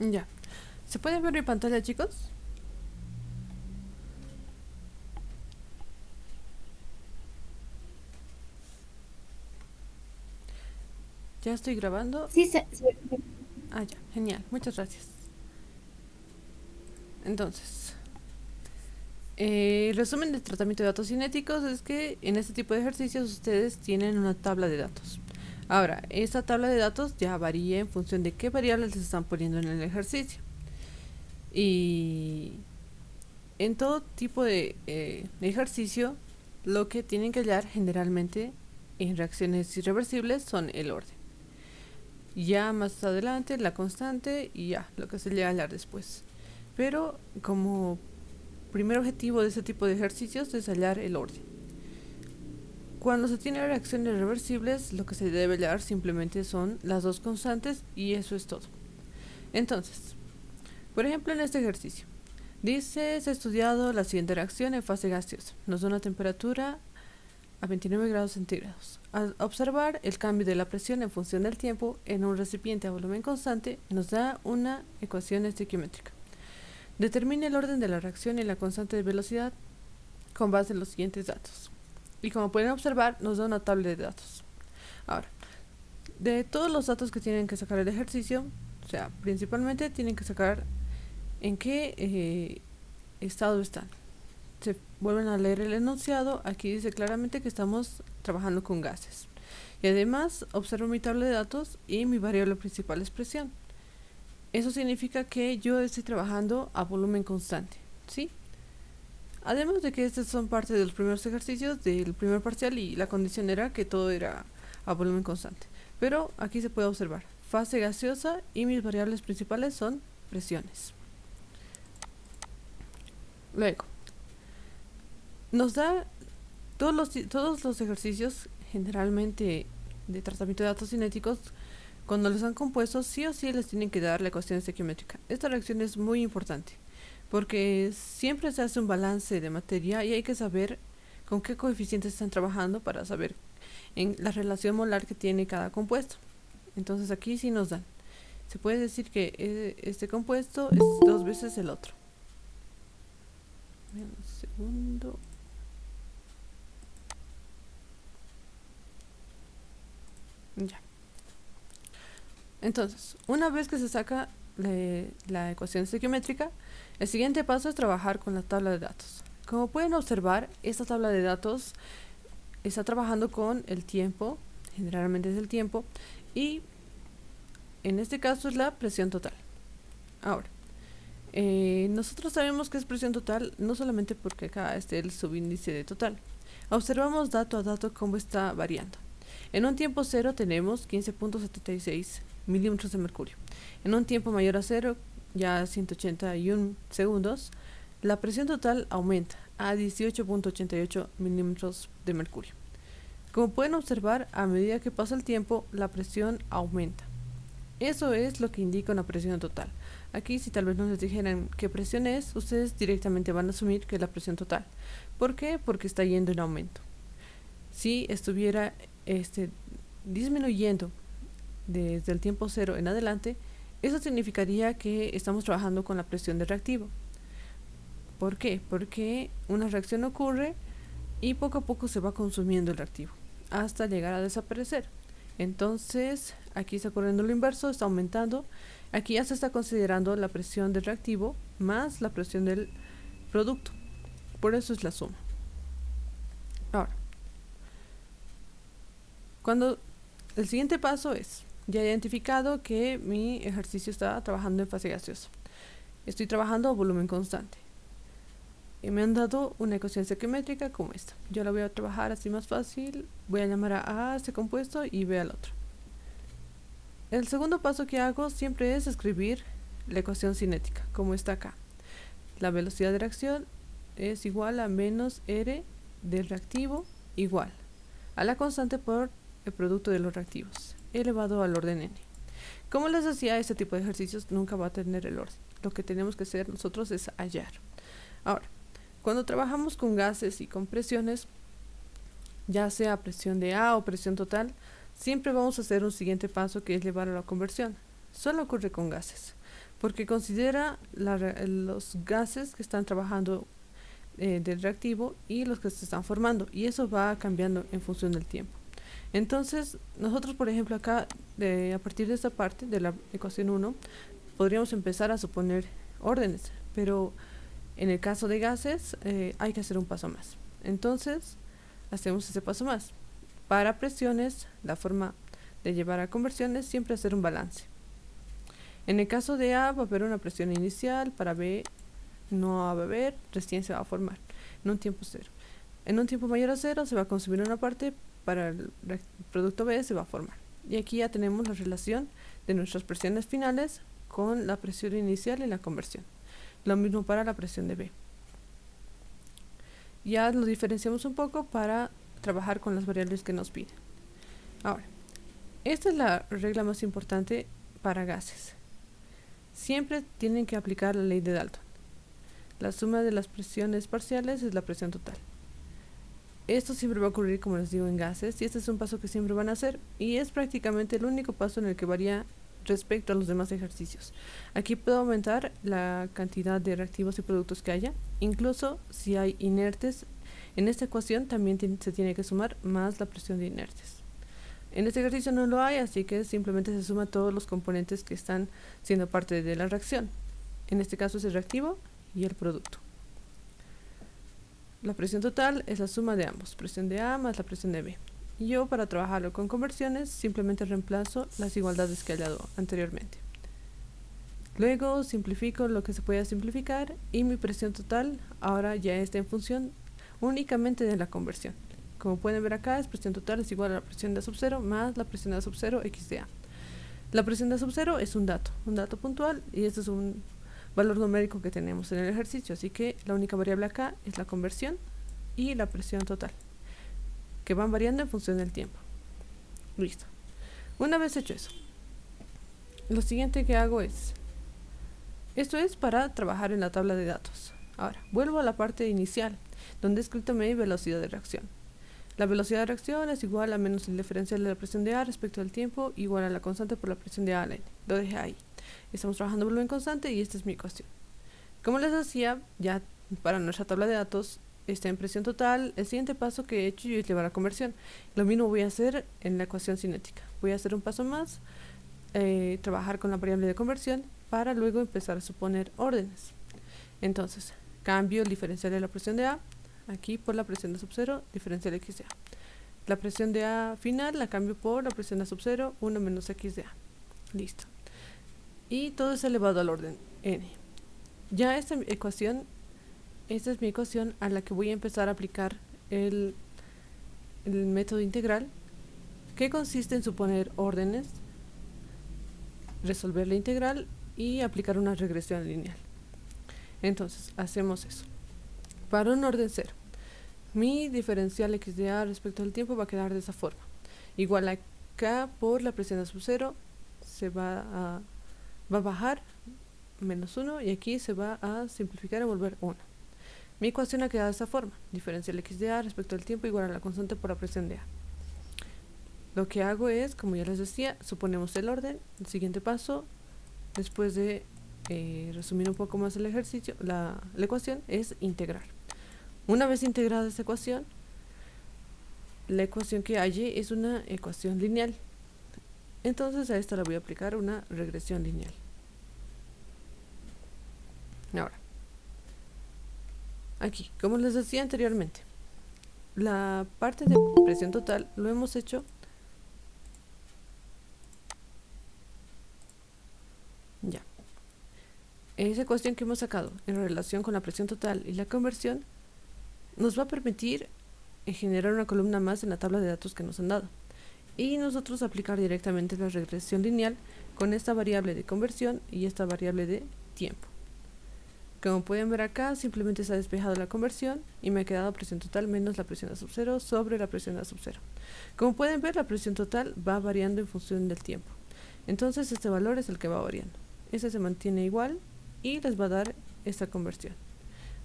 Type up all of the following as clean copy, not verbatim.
Ya. ¿Se puede ver mi pantalla, chicos? Ya estoy grabando. Sí, Ah, ya. Genial. Muchas gracias. Entonces, el resumen del tratamiento de datos cinéticos es que en este tipo de ejercicios ustedes tienen una tabla de datos. Ahora, esta tabla de datos ya varía en función de qué variables les están poniendo en el ejercicio. Y en todo tipo de ejercicio, lo que tienen que hallar generalmente en reacciones irreversibles son el orden. Ya más adelante la constante y ya, lo que se llega a hallar después. Pero como primer objetivo de este tipo de ejercicios es hallar el orden. Cuando se tiene reacciones reversibles, lo que se debe hallar simplemente son las dos constantes y eso es todo. Entonces, por ejemplo, en este ejercicio, dice, se ha estudiado la siguiente reacción en fase gaseosa. Nos da una temperatura a 29 grados centígrados. Al observar el cambio de la presión en función del tiempo en un recipiente a volumen constante, nos da una ecuación estequiométrica. Determine el orden de la reacción y la constante de velocidad con base en los siguientes datos. Y como pueden observar, nos da una tabla de datos. Ahora, de todos los datos que tienen que sacar el ejercicio, o sea, principalmente tienen que sacar en qué estado están. Se vuelven a leer el enunciado, aquí dice claramente que estamos trabajando con gases. Y además observo mi tabla de datos y mi variable principal es presión. Eso significa que yo estoy trabajando a volumen constante, ¿sí? Además de que estos son parte de los primeros ejercicios del primer parcial y la condición era que todo era a volumen constante. Pero aquí se puede observar fase gaseosa y mis variables principales son presiones. Luego, nos da todos los ejercicios generalmente de tratamiento de datos cinéticos, cuando los han compuesto, sí o sí les tienen que dar la ecuación estequiométrica. Esta reacción es muy importante porque siempre se hace un balance de materia y hay que saber con qué coeficientes están trabajando para saber en la relación molar que tiene cada compuesto. Entonces aquí sí nos dan. Se puede decir que este compuesto es 2 veces el otro. Un segundo. Ya. Entonces, una vez que se saca la ecuación estequiométrica, el siguiente paso es trabajar con la tabla de datos. Como pueden observar, esta tabla de datos está trabajando con el tiempo, generalmente es el tiempo, y en este caso es la presión total. Ahora, nosotros sabemos que es presión total no solamente porque acá esté el subíndice de total. Observamos dato a dato cómo está variando. En un tiempo cero tenemos 15.76 milímetros de mercurio. En un tiempo mayor a cero, ya 181 segundos, la presión total aumenta a 18.88 milímetros de mercurio. Como pueden observar, a medida que pasa el tiempo, la presión aumenta. Eso es lo que indica una presión total. Aquí, si tal vez no les dijeran qué presión es, ustedes directamente van a asumir que es la presión total. ¿Por qué? Porque está yendo en aumento. Si estuviera disminuyendo desde el tiempo cero en adelante, eso significaría que estamos trabajando con la presión del reactivo. ¿Por qué? Porque una reacción ocurre y poco a poco se va consumiendo el reactivo hasta llegar a desaparecer. Entonces, aquí está ocurriendo lo inverso, está aumentando. Aquí ya se está considerando la presión del reactivo más la presión del producto. Por eso es la suma. Ahora, cuando el siguiente paso es, ya he identificado que mi ejercicio está trabajando en fase gaseosa. Estoy trabajando a volumen constante. Y me han dado una ecuación estequiométrica como esta. Yo la voy a trabajar así más fácil. Voy a llamar a este compuesto y B al otro. El segundo paso que hago siempre es escribir la ecuación cinética, como está acá. La velocidad de reacción es igual a menos R del reactivo igual a la constante por el producto de los reactivos, elevado al orden n. Como les decía, este tipo de ejercicios nunca va a tener el orden. Lo que tenemos que hacer nosotros es hallar. Ahora, cuando trabajamos con gases y con presiones, ya sea presión de A o presión total, siempre vamos a hacer un siguiente paso que es llevar a la conversión. Solo ocurre con gases. porque considera los gases que están trabajando del reactivo y los que se están formando, y eso va cambiando en función del tiempo. Entonces, nosotros, por ejemplo, acá, a partir de esta parte de la ecuación 1, podríamos empezar a suponer órdenes, pero en el caso de gases hay que hacer un paso más. Entonces, hacemos ese paso más. Para presiones, la forma de llevar a conversión es siempre hacer un balance. En el caso de A va a haber una presión inicial, para B no va a haber, recién se va a formar en un tiempo cero. En un tiempo mayor a cero se va a consumir una parte, para el producto B se va a formar. Y aquí ya tenemos la relación de nuestras presiones finales con la presión inicial y la conversión. Lo mismo para la presión de B. Ya lo diferenciamos un poco para trabajar con las variables que nos piden. Ahora, esta es la regla más importante para gases. Siempre tienen que aplicar la ley de Dalton. La suma de las presiones parciales es la presión total. Esto siempre va a ocurrir, como les digo, en gases, y este es un paso que siempre van a hacer, y es prácticamente el único paso en el que varía respecto a los demás ejercicios. Aquí puedo aumentar la cantidad de reactivos y productos que haya, incluso si hay inertes. En esta ecuación también se tiene que sumar más la presión de inertes. En este ejercicio no lo hay, así que simplemente se suma todos los componentes que están siendo parte de la reacción. En este caso es el reactivo y el producto. La presión total es la suma de ambos, presión de A más la presión de B. Y yo, para trabajarlo con conversiones, simplemente reemplazo las igualdades que he hallado anteriormente. Luego simplifico lo que se pueda simplificar, y mi presión total ahora ya está en función únicamente de la conversión. Como pueden ver acá, presión total es igual a la presión de A sub 0 más la presión de A sub 0 x de A. La presión de A sub 0 es un dato puntual, y este es un valor numérico que tenemos en el ejercicio, así que la única variable acá es la conversión y la presión total, que van variando en función del tiempo. Listo. Una vez hecho eso, lo siguiente que hago es, esto es para trabajar en la tabla de datos. Ahora, vuelvo a la parte inicial, donde he escrito mi velocidad de reacción. La velocidad de reacción es igual a menos el diferencial de la presión de A respecto al tiempo, igual a la constante por la presión de A a la N. Lo dejé ahí. Estamos trabajando volumen constante, y esta es mi ecuación. Como les decía, ya para nuestra tabla de datos está en presión total. El siguiente paso que he hecho yo es llevar a conversión. Lo mismo voy a hacer en la ecuación cinética. Voy a hacer un paso más, trabajar con la variable de conversión, para luego empezar a suponer órdenes. Entonces, cambio el diferencial de la presión de A aquí por la presión de sub 0, diferencial x de A. La presión de A final la cambio por la presión de sub 0, 1 menos x de A. Listo. Y todo es elevado al orden n. Ya esta es mi ecuación a la que voy a empezar a aplicar el método integral, que consiste en suponer órdenes, resolver la integral y aplicar una regresión lineal. Entonces, hacemos eso. Para un orden 0, mi diferencial x de A respecto al tiempo va a quedar de esa forma. Igual a k por la presión de sub 0 se va a bajar menos 1, y aquí se va a simplificar y volver 1. Mi ecuación ha quedado de esta forma. Diferencial x de A respecto al tiempo igual a la constante por la presión de A. Lo que hago es, como ya les decía, suponemos el orden. El siguiente paso, después de resumir un poco más el ejercicio, la ecuación, es integrar. Una vez integrada esta ecuación, la ecuación que halle es una ecuación lineal. Entonces a esta le voy a aplicar una regresión lineal. Ahora, aquí, como les decía anteriormente, la parte de presión total lo hemos hecho ya. Esa ecuación que hemos sacado en relación con la presión total y la conversión nos va a permitir generar una columna más en la tabla de datos que nos han dado, y nosotros aplicar directamente la regresión lineal con esta variable de conversión y esta variable de tiempo. Como pueden ver acá, simplemente se ha despejado la conversión y me ha quedado presión total menos la presión A sub 0 sobre la presión A sub 0. Como pueden ver, la presión total va variando en función del tiempo. Entonces este valor es el que va variando. Este se mantiene igual y les va a dar esta conversión.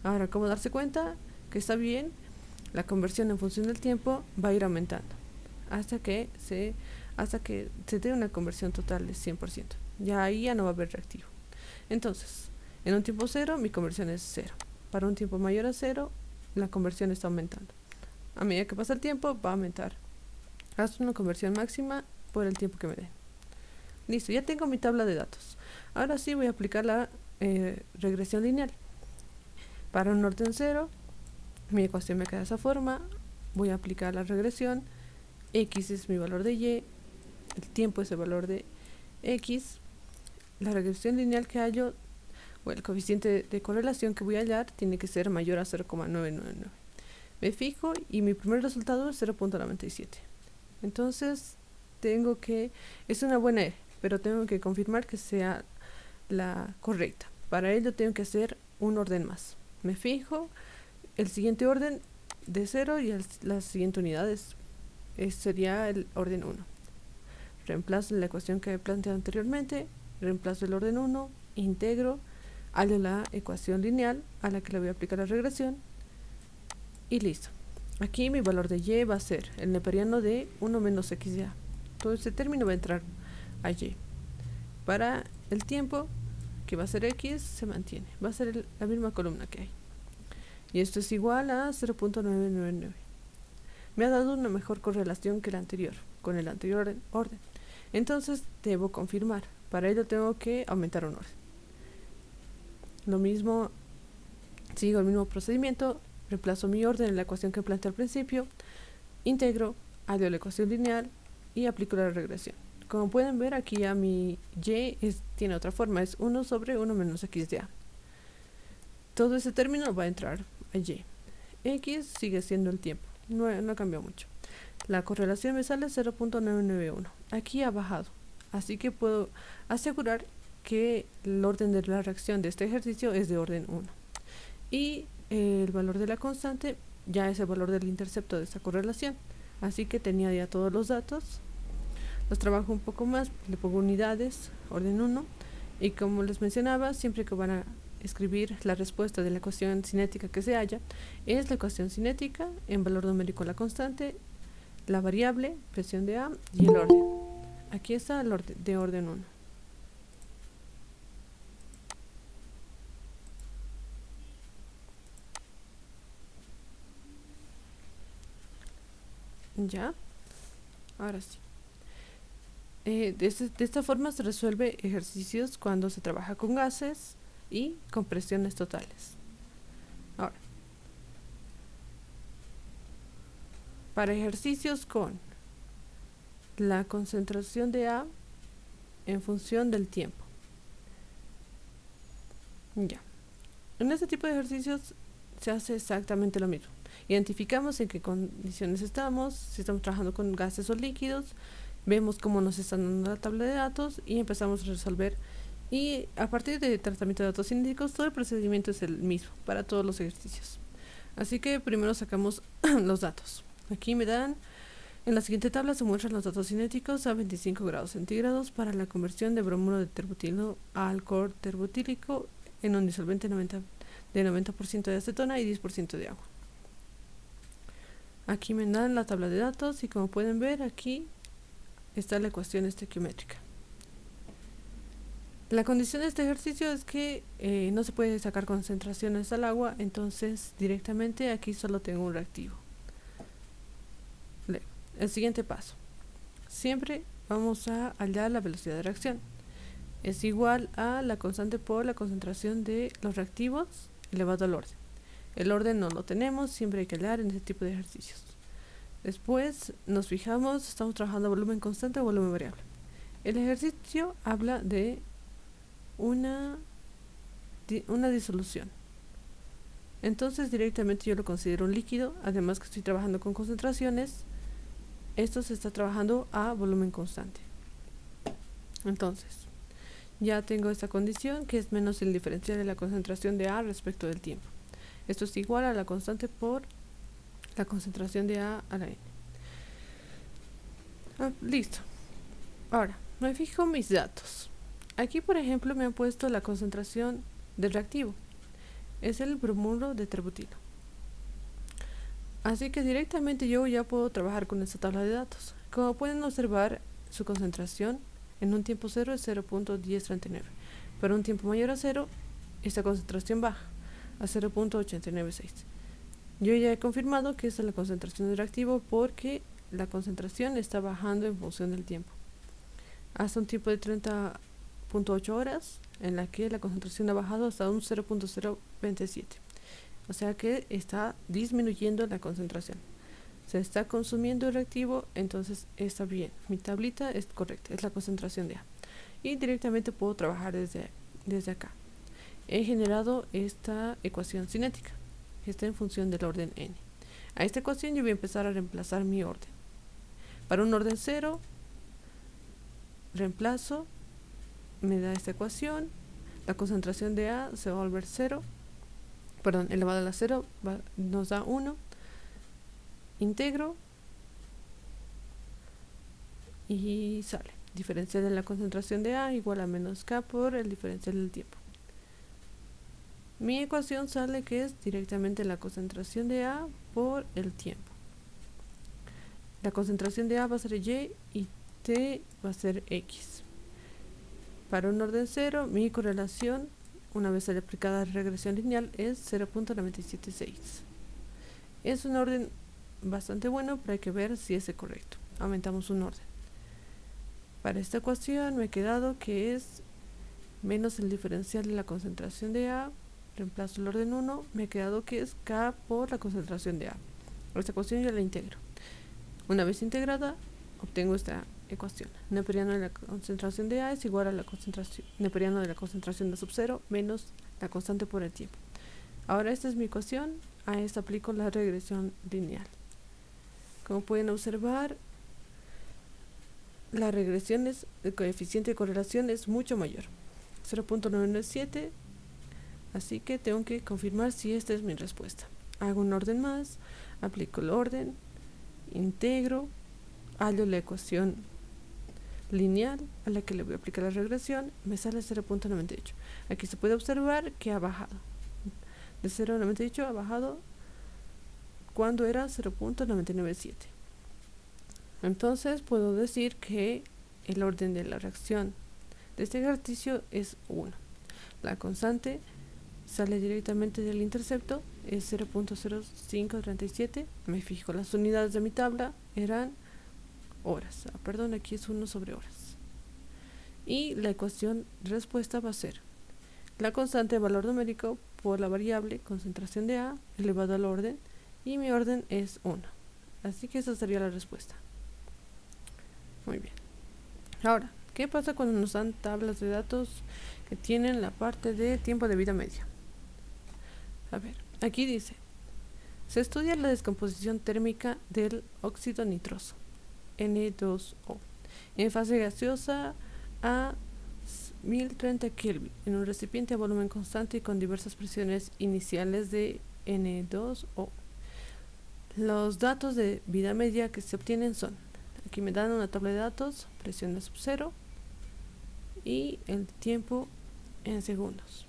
Ahora, ¿cómo darse cuenta que está bien? La conversión en función del tiempo va a ir aumentando hasta que se dé una conversión total de 100%. Ya ahí ya no va a haber reactivo. Entonces, en un tiempo cero, mi conversión es 0. Para un tiempo mayor a 0, la conversión está aumentando. A medida que pasa el tiempo, va a aumentar hasta una conversión máxima por el tiempo que me den. Listo, ya tengo mi tabla de datos. Ahora sí voy a aplicar la regresión lineal. Para un orden 0, mi ecuación me queda de esa forma. Voy a aplicar la regresión. X es mi valor de Y, el tiempo es el valor de X. La regresión lineal que hallo, o el coeficiente de correlación que voy a hallar, tiene que ser mayor a 0,999. Me fijo y mi primer resultado es 0.97. Entonces tengo que, es una buena E, pero tengo que confirmar que sea la correcta. Para ello tengo que hacer un orden más. Me fijo, el siguiente orden de 0 y la siguiente unidad sería el orden 1. Reemplazo la ecuación que he planteado anteriormente, reemplazo el orden 1, integro, hallo la ecuación lineal a la que le voy a aplicar la regresión y listo. Aquí mi valor de Y va a ser el neperiano de 1 menos x de a. Todo este término va a entrar a Y. Para el tiempo, que va a ser x, se mantiene. Va a ser la misma columna que hay. Y esto es igual a 0.999. Me ha dado una mejor correlación que la anterior, con el anterior orden. Entonces debo confirmar. Para ello tengo que aumentar un orden. Lo mismo, sigo el mismo procedimiento. Reemplazo mi orden en la ecuación que planteé al principio, integro, hallo la ecuación lineal y aplico la regresión. Como pueden ver, aquí ya mi Y tiene otra forma, es 1 sobre 1 menos x de a. Todo ese término va a entrar a Y. X sigue siendo el tiempo, no cambió mucho. La correlación me sale 0.991. Aquí ha bajado, así que puedo asegurar que el orden de la reacción de este ejercicio es de orden 1. Y el valor de la constante ya es el valor del intercepto de esta correlación. Así que tenía ya todos los datos. Los trabajo un poco más, le pongo unidades, orden 1. Y como les mencionaba, siempre que van a escribir la respuesta de la ecuación cinética que se halla, es la ecuación cinética en valor numérico la constante, la variable, presión de A y el orden. Aquí está el orden de orden 1. Ya, ahora sí. De esta forma se resuelve ejercicios cuando se trabaja con gases y con presiones totales. Ahora, para ejercicios con la concentración de A en función del tiempo. Ya. En este tipo de ejercicios se hace exactamente lo mismo. Identificamos en qué condiciones estamos, si estamos trabajando con gases o líquidos, vemos cómo nos están dando la tabla de datos y empezamos a resolver. Y a partir de tratamiento de datos cinéticos, todo el procedimiento es el mismo para todos los ejercicios. Así que primero sacamos los datos. Aquí me dan, en la siguiente tabla se muestran los datos cinéticos a 25 grados centígrados para la conversión de bromuro de terbutilo a alcohol terbutílico en un disolvente de 90% de acetona y 10% de agua. Aquí me dan la tabla de datos y como pueden ver aquí está la ecuación estequiométrica. La condición de este ejercicio es que no se puede sacar concentraciones al agua, entonces directamente aquí solo tengo un reactivo. El siguiente paso. Siempre vamos a hallar la velocidad de reacción. Es igual a la constante por la concentración de los reactivos elevado al orden. El orden no lo tenemos, siempre hay que hallar en este tipo de ejercicios. Después nos fijamos, estamos trabajando volumen constante o volumen variable. El ejercicio habla de una disolución. Entonces directamente yo lo considero un líquido, además que estoy trabajando con concentraciones. Esto se está trabajando a volumen constante. Entonces, ya tengo esta condición que es menos el diferencial de la concentración de A respecto del tiempo. Esto es igual a la constante por la concentración de A a la N. Listo. Ahora, me fijo mis datos. Aquí, por ejemplo, me han puesto la concentración del reactivo. Es el bromuro de terbutilo. Así que directamente yo ya puedo trabajar con esta tabla de datos. Como pueden observar, su concentración en un tiempo cero es 0.1039. Para un tiempo mayor a 0, esta concentración baja a 0.896. Yo ya he confirmado que esta es la concentración del reactivo porque la concentración está bajando en función del tiempo. Hasta un tiempo de 30.8 horas en la que la concentración ha bajado hasta un 0.027. O sea que está disminuyendo la concentración. Se está consumiendo el reactivo, entonces está bien. Mi tablita es correcta, es la concentración de A. Y directamente puedo trabajar desde acá. He generado esta ecuación cinética, que está en función del orden n. A esta ecuación yo voy a empezar a reemplazar mi orden. Para un orden 0, reemplazo, me da esta ecuación, la concentración de A se va a volver 0, elevado a la 0 nos da 1, integro y sale. Diferencial de la concentración de A igual a menos K por el diferencial del tiempo. Mi ecuación sale que es directamente la concentración de A por el tiempo. La concentración de A va a ser Y y T va a ser X. Para un orden 0, mi correlación, una vez aplicada la regresión lineal, es 0.976. Es un orden bastante bueno, pero hay que ver si es el correcto. Aumentamos un orden. Para esta ecuación me ha quedado que es menos el diferencial de la concentración de A, reemplazo el orden 1, me ha quedado que es K por la concentración de A. Esta ecuación yo la integro. Una vez integrada, obtengo esta ecuación. Neperiano de la concentración de A es igual a la concentración neperiano de la concentración de sub 0 menos la constante por el tiempo. Ahora esta es mi ecuación, a esta aplico la regresión lineal. Como pueden observar, la regresión el coeficiente de correlación es mucho mayor, 0.997, así que tengo que confirmar si esta es mi respuesta. Hago un orden más, aplico el orden, integro, hallo la ecuación lineal a la que le voy a aplicar la regresión, me sale 0.98. Aquí se puede observar que ha bajado. De 0.98 ha bajado cuando era 0.997. Entonces puedo decir que el orden de la reacción de este ejercicio es 1. La constante sale directamente del intercepto, es 0.0537. Me fijo, las unidades de mi tabla eran horas. Aquí es 1 sobre horas. Y la ecuación de respuesta va a ser la constante de valor numérico por la variable concentración de A elevado al orden, y mi orden es 1. Así que esa sería la respuesta. Muy bien. Ahora, ¿qué pasa cuando nos dan tablas de datos que tienen la parte de tiempo de vida media? A ver, aquí dice, se estudia la descomposición térmica del óxido nitroso, N2O, en fase gaseosa a 1030 Kelvin, en un recipiente a volumen constante y con diversas presiones iniciales de N2O. Los datos de vida media que se obtienen son, aquí me dan una tabla de datos, presión de sub 0 y el tiempo en segundos.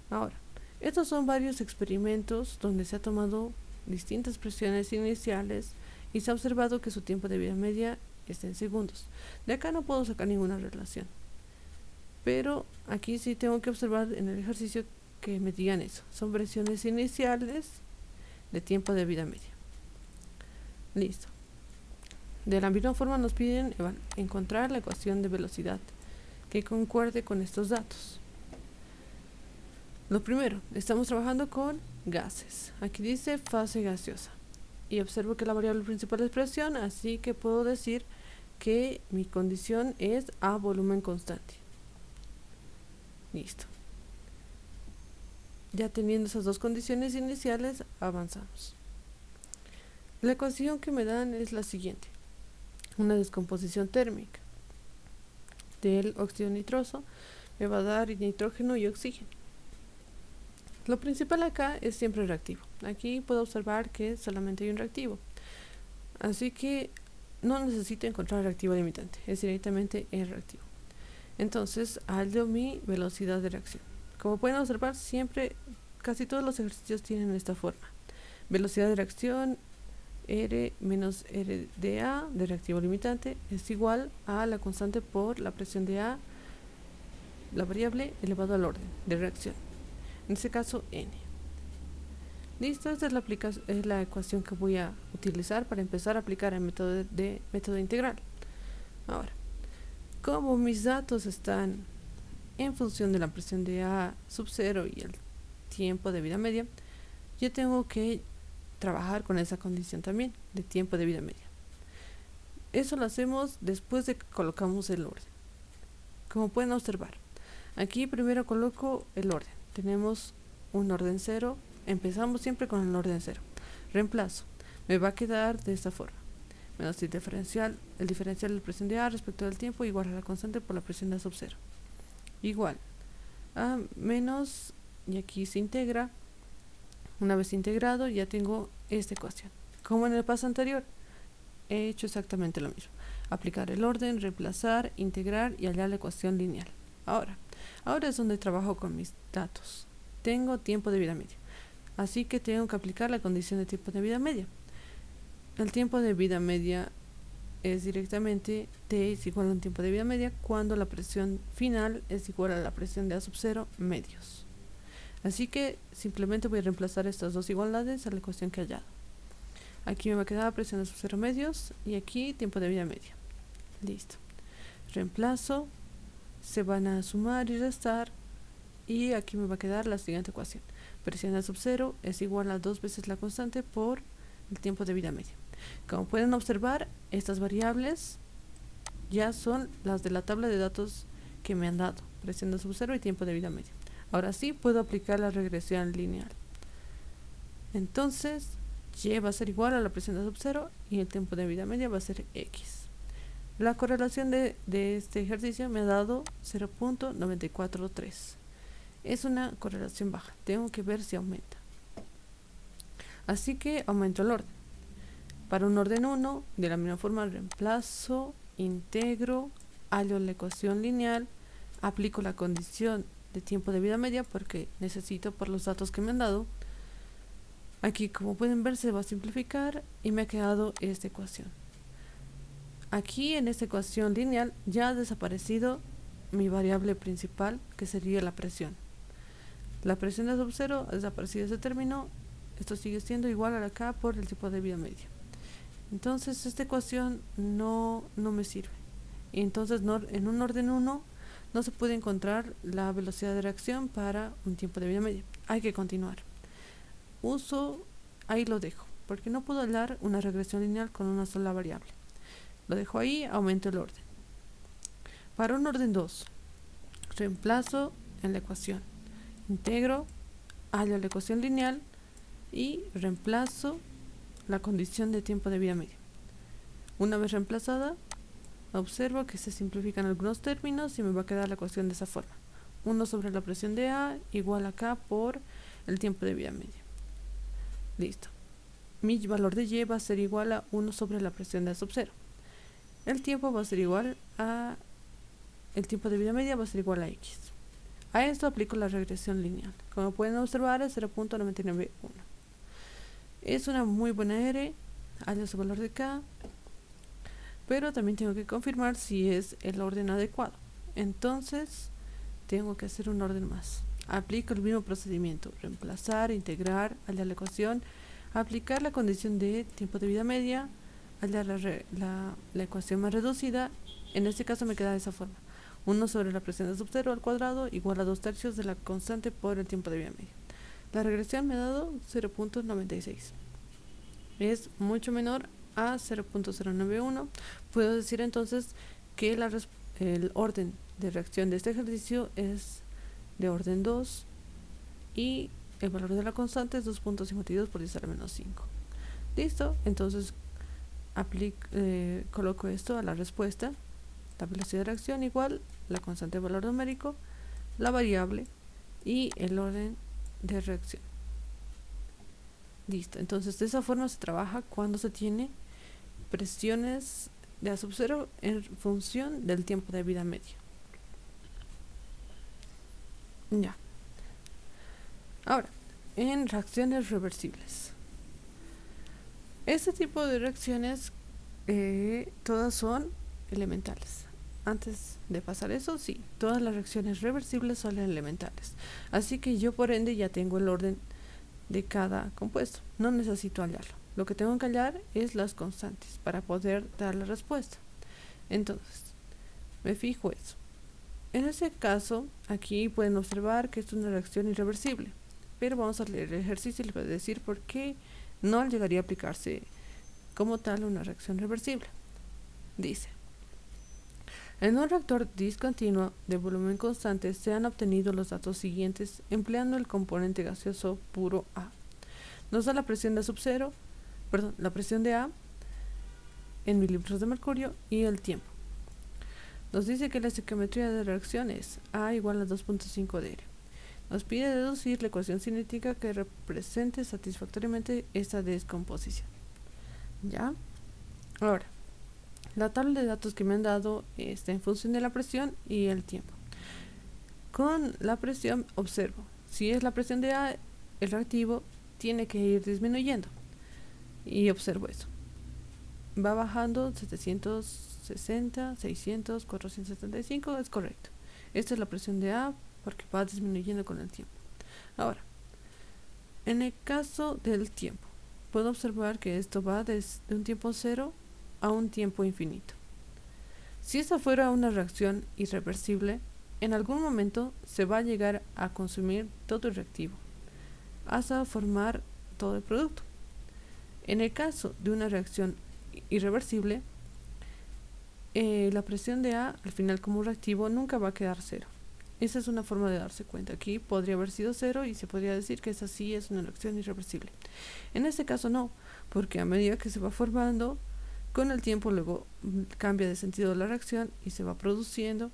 Ahora, estos son varios experimentos donde se ha tomado distintas presiones iniciales y se ha observado que su tiempo de vida media está en segundos. De acá no puedo sacar ninguna relación, pero aquí sí tengo que observar en el ejercicio que me digan eso. Son presiones iniciales de tiempo de vida media. Listo. De la misma forma nos piden encontrar la ecuación de velocidad que concuerde con estos datos. Lo primero, estamos trabajando con gases. Aquí dice fase gaseosa. Y observo que la variable principal es presión, así que puedo decir que mi condición es a volumen constante. Listo. Ya teniendo esas dos condiciones iniciales, avanzamos. La ecuación que me dan es la siguiente. Una descomposición térmica del óxido nitroso me va a dar nitrógeno y oxígeno. Lo principal acá es siempre el reactivo. Aquí puedo observar que solamente hay un reactivo, así que no necesito encontrar el reactivo limitante, es directamente el reactivo. Entonces hallo mi velocidad de reacción. Como pueden observar, siempre casi todos los ejercicios tienen esta forma: velocidad de reacción R menos R de A de reactivo limitante es igual a la constante por la presión de A la variable elevado al orden de reacción, en este caso n. Listo, esta es la ecuación que voy a utilizar para empezar a aplicar el método integral. Ahora, como mis datos están en función de la presión de A sub 0 y el tiempo de vida media, yo tengo que trabajar con esa condición también de tiempo de vida media. Eso lo hacemos después de que colocamos el orden. Como pueden observar, aquí primero coloco el orden. Tenemos un orden 0, empezamos siempre con el orden 0. Reemplazo, me va a quedar de esta forma. Menos el diferencial de la presión de A respecto del tiempo igual a la constante por la presión de A sub 0. Igual a menos, y aquí se integra. Una vez integrado ya tengo esta ecuación. Como en el paso anterior, he hecho exactamente lo mismo. Aplicar el orden, reemplazar, integrar y hallar la ecuación lineal. Ahora es donde trabajo con mis datos. Tengo tiempo de vida media. Así que tengo que aplicar la condición de tiempo de vida media. El tiempo de vida media es directamente T es igual a un tiempo de vida media cuando la presión final es igual a la presión de A sub 0 medios. Así que simplemente voy a reemplazar estas dos igualdades a la ecuación que he hallado. Aquí me va a quedar presión de A sub 0 medios y aquí tiempo de vida media. Listo. Reemplazo, se van a sumar y restar y aquí me va a quedar la siguiente ecuación. Presión de A sub 0 es igual a 2 veces la constante por el tiempo de vida media. Como pueden observar, estas variables ya son las de la tabla de datos que me han dado. Presión de A sub 0 y tiempo de vida media. Ahora sí puedo aplicar la regresión lineal. Entonces, y va a ser igual a la presión de sub 0 y el tiempo de vida media va a ser x. La correlación de este ejercicio me ha dado 0.943. Es una correlación baja. Tengo que ver si aumenta. Así que aumento el orden. Para un orden 1, de la misma forma reemplazo, integro, hallo la ecuación lineal, aplico la condición de tiempo de vida media porque necesito por los datos que me han dado. Aquí, como pueden ver, se va a simplificar y me ha quedado esta ecuación. Aquí en esta ecuación lineal ya ha desaparecido mi variable principal, que sería la presión. La presión de sub 0 ha desaparecido ese término. Esto sigue siendo igual a la K por el tiempo de vida media. Entonces esta ecuación no me sirve. Y entonces en un orden 1 no se puede encontrar la velocidad de reacción para un tiempo de vida media. Hay que continuar. Ahí lo dejo, porque no puedo hallar una regresión lineal con una sola variable. Lo dejo ahí, aumento el orden. Para un orden 2, reemplazo en la ecuación, integro, hallo la ecuación lineal y reemplazo la condición de tiempo de vida media. Una vez reemplazada, observo que se simplifican algunos términos y me va a quedar la ecuación de esa forma. 1 sobre la presión de A igual a K por el tiempo de vida media. Listo. Mi valor de Y va a ser igual a 1 sobre la presión de A sub 0. El tiempo va a ser igual a... El tiempo de vida media va a ser igual a X. A esto aplico la regresión lineal. Como pueden observar es 0.991. Es una muy buena R, hallo su valor de K, pero también tengo que confirmar si es el orden adecuado. Entonces tengo que hacer un orden más. Aplico el mismo procedimiento, reemplazar, integrar, hallar la ecuación, aplicar la condición de tiempo de vida media, hallar la ecuación más reducida. En este caso me queda de esa forma: 1 sobre la presión de sub 0 al cuadrado igual a 2/3 de la constante por el tiempo de vida media. La regresión me ha dado 0.96. Es mucho menor a 0.091. Puedo decir entonces que el orden de reacción de este ejercicio es de orden 2 y el valor de la constante es 2.52 por 10 a la menos 5. Listo, entonces coloco esto a la respuesta. La velocidad de reacción igual la constante de valor numérico, la variable y el orden de reacción. Listo, entonces de esa forma se trabaja cuando se tiene presiones de A sub 0 en función del tiempo de vida media. Ya. Ahora, en reacciones reversibles. Este tipo de reacciones todas son elementales. antes de pasar eso, sí, todas las reacciones reversibles son elementales. Así que yo por ende ya tengo el orden de cada compuesto. No necesito hallarlo. Lo que tengo que hallar es las constantes para poder dar la respuesta. Entonces, me fijo eso. En ese caso, aquí pueden observar que esto es una reacción irreversible. Pero vamos a leer el ejercicio y les voy a decir por qué no llegaría a aplicarse como tal una reacción reversible. Dice: en un reactor discontinuo de volumen constante se han obtenido los datos siguientes empleando el componente gaseoso puro A. Nos da la presión de la presión de A en mililitros de mercurio y el tiempo. Nos dice que la estequiometría de reacción es A igual a 2.5 dr. Nos pide deducir la ecuación cinética que represente satisfactoriamente esta descomposición. ¿Ya? Ahora, la tabla de datos que me han dado está en función de la presión y el tiempo. Con la presión observo, si es la presión de A, el reactivo tiene que ir disminuyendo. Y observo eso. Va bajando 760, 600, 475, es correcto. Esta es la presión de A porque va disminuyendo con el tiempo. Ahora, en el caso del tiempo, puedo observar que esto va desde un tiempo cero a un tiempo infinito. Si esta fuera una reacción irreversible, en algún momento se va a llegar a consumir todo el reactivo, hasta formar todo el producto. En el caso de una reacción irreversible, la presión de A al final como reactivo nunca va a quedar cero. Esa es una forma de darse cuenta. Aquí podría haber sido cero y se podría decir que esa sí es una reacción irreversible. En este caso no, porque a medida que se va formando, con el tiempo luego cambia de sentido la reacción y se va produciendo.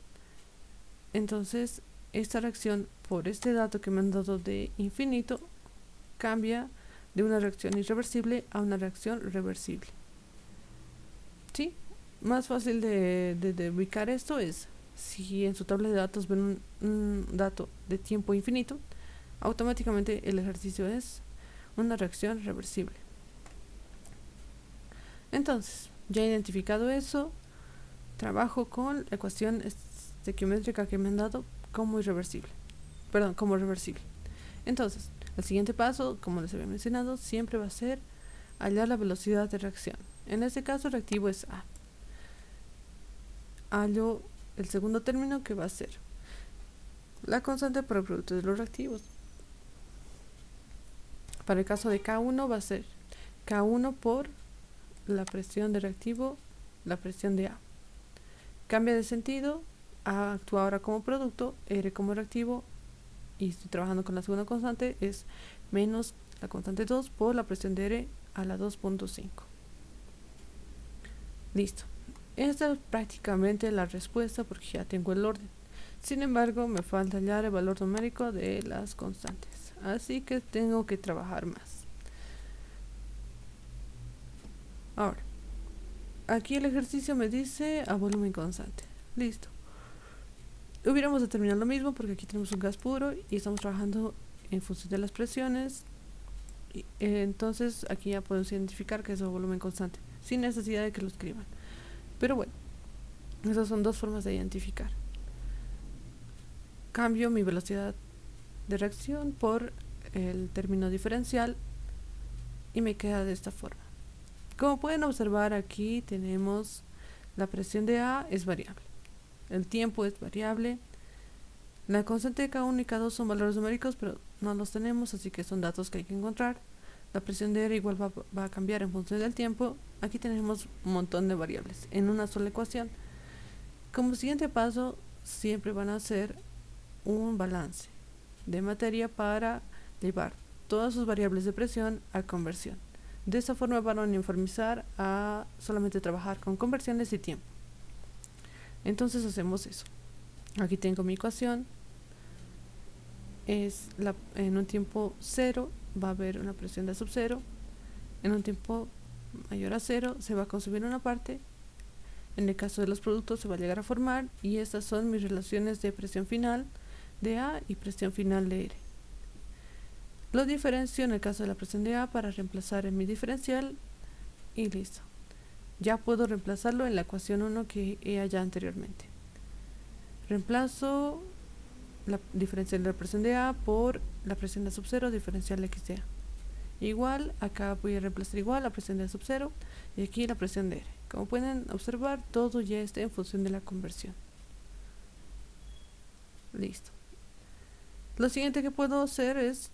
Entonces, esta reacción, por este dato que me han dado de infinito, cambia de una reacción irreversible a una reacción reversible. ¿Sí? Más fácil de ubicar esto es, si en su tabla de datos ven un dato de tiempo infinito, automáticamente el ejercicio es una reacción reversible. Entonces, ya identificado eso, trabajo con la ecuación estequiométrica que me han dado como como reversible. Entonces, el siguiente paso, como les había mencionado, siempre va a ser hallar la velocidad de reacción. En este caso, el reactivo es A. Hallo el segundo término, que va a ser la constante por el producto de los reactivos. Para el caso de K1 va a ser K1 por la presión de reactivo, la presión de A. Cambia de sentido, A actúa ahora como producto, R como reactivo, y estoy trabajando con la segunda constante, es menos la constante 2 por la presión de R a la 2.5. Listo. Esta es prácticamente la respuesta porque ya tengo el orden. Sin embargo, me falta hallar el valor numérico de las constantes. Así que tengo que trabajar más. Ahora, aquí el ejercicio me dice a volumen constante. Listo. Hubiéramos determinado lo mismo porque aquí tenemos un gas puro y estamos trabajando en función de las presiones. Entonces aquí ya podemos identificar que es a volumen constante, sin necesidad de que lo escriban. Pero bueno, esas son dos formas de identificar. Cambio mi velocidad de reacción por el término diferencial y me queda de esta forma. Como pueden observar, aquí tenemos la presión de A es variable, el tiempo es variable, la constante de K1 y K2 son valores numéricos, pero no los tenemos, así que son datos que hay que encontrar. La presión de R igual va a cambiar en función del tiempo. Aquí tenemos un montón de variables en una sola ecuación. Como siguiente paso, siempre van a hacer un balance de materia para llevar todas sus variables de presión a conversión. De esta forma van a uniformizar a solamente trabajar con conversiones y tiempo. Entonces hacemos eso. Aquí tengo mi ecuación. En un tiempo 0 va a haber una presión de sub 0. En un tiempo mayor a 0 se va a consumir una parte. En el caso de los productos se va a llegar a formar, y estas son mis relaciones de presión final de A y presión final de R. Lo diferencio en el caso de la presión de A para reemplazar en mi diferencial y listo. Ya puedo reemplazarlo en la ecuación 1 que he hallado anteriormente. reemplazo la diferencial de la presión de A por la presión de A sub 0 diferencial X de A. Igual, acá voy a reemplazar igual la presión de A sub 0 y aquí la presión de R. Como pueden observar, todo ya está en función de la conversión. Listo. Lo siguiente que puedo hacer es,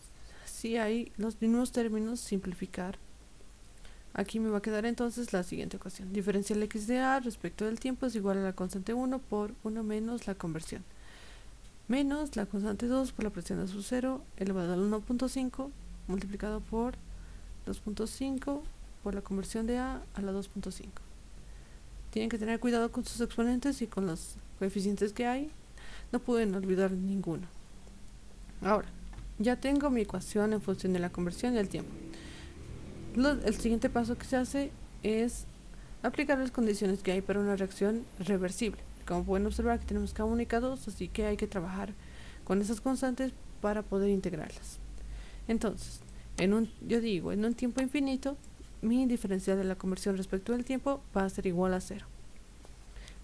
si hay los mismos términos, simplificar. Aquí me va a quedar entonces la siguiente ecuación. Diferencial X de A respecto del tiempo es igual a la constante 1 por 1 menos la conversión. Menos la constante 2 por la presión de sub 0 elevado al 1.5 multiplicado por 2.5 por la conversión de A a la 2.5. Tienen que tener cuidado con sus exponentes y con los coeficientes que hay. No pueden olvidar ninguno. Ahora, ya tengo mi ecuación en función de la conversión y el tiempo. El siguiente paso que se hace es aplicar las condiciones que hay para una reacción reversible. Como pueden observar, aquí tenemos K1 y K2, así que hay que trabajar con esas constantes para poder integrarlas. Entonces, en un tiempo infinito, mi diferencial de la conversión respecto del tiempo va a ser igual a 0.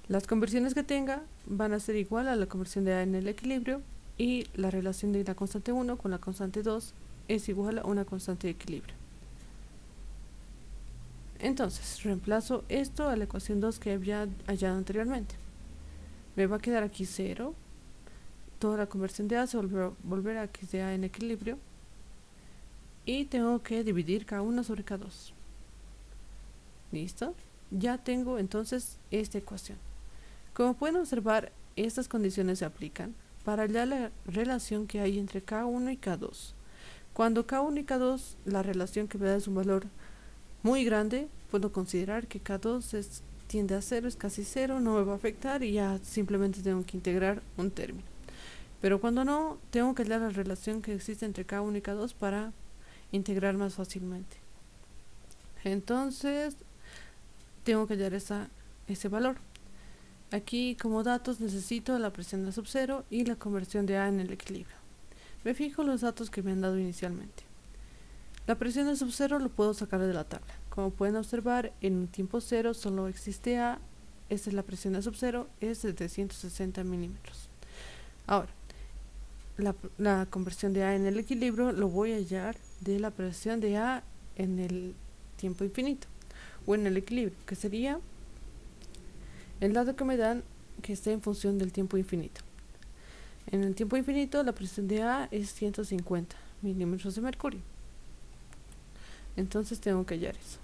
Las conversiones que tenga van a ser igual a la conversión de A en el equilibrio y la relación de la constante 1 con la constante 2 es igual a una constante de equilibrio. Entonces, reemplazo esto a la ecuación 2 que había hallado anteriormente. Me va a quedar aquí 0. Toda la conversión de A se volverá a X de A en equilibrio. Y tengo que dividir K1 sobre K2. ¿Listo? Ya tengo entonces esta ecuación. Como pueden observar, estas condiciones se aplican para hallar la relación que hay entre K1 y K2. Cuando K1 y K2, la relación que me da es un valor muy grande, puedo considerar que K2 tiende a 0, es casi 0, no me va a afectar y ya simplemente tengo que integrar un término. Pero cuando no, tengo que hallar la relación que existe entre K1 y K2 para integrar más fácilmente. Entonces, tengo que hallar ese valor. Aquí como datos necesito la presión de sub 0 y la conversión de A en el equilibrio. Me fijo los datos que me han dado inicialmente. La presión de sub 0 lo puedo sacar de la tabla. Como pueden observar, en un tiempo 0 solo existe A. Esta es la presión de sub 0, es de 760 milímetros. Ahora, la conversión de A en el equilibrio lo voy a hallar de la presión de A en el tiempo infinito o en el equilibrio, que sería el dato que me dan que está en función del tiempo infinito. En el tiempo infinito la presión de A es 150 milímetros de mercurio. Entonces tengo que hallar eso.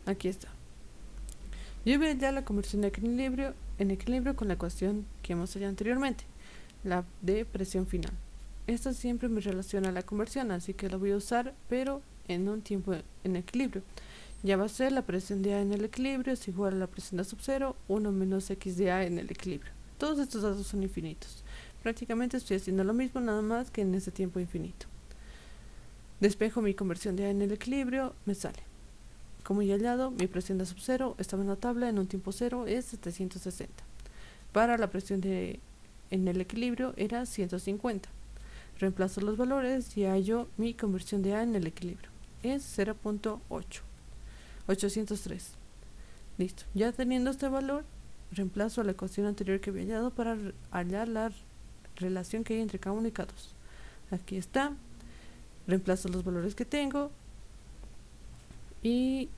Aquí está. Yo voy a hallar la conversión de en equilibrio con la ecuación que hemos hallado anteriormente, la de presión final. Esta siempre me relaciona a la conversión, así que la voy a usar, pero en un tiempo en equilibrio. Ya va a ser la presión de A en el equilibrio es igual a la presión de sub 0, 1 menos X de A en el equilibrio. Todos estos datos son infinitos. Prácticamente estoy haciendo lo mismo, nada más que en ese tiempo infinito. Despejo mi conversión de A en el equilibrio, me sale. Como ya he hallado, mi presión de sub 0 estaba en la tabla, en un tiempo 0 es 760. Para la presión en el equilibrio era 150. Reemplazo los valores y hallo mi conversión de A en el equilibrio. Es 0.8. 803. Listo. Ya teniendo este valor, reemplazo a la ecuación anterior que había hallado para hallar la relación que hay entre K1 y K2. Aquí está. Reemplazo los valores que tengo y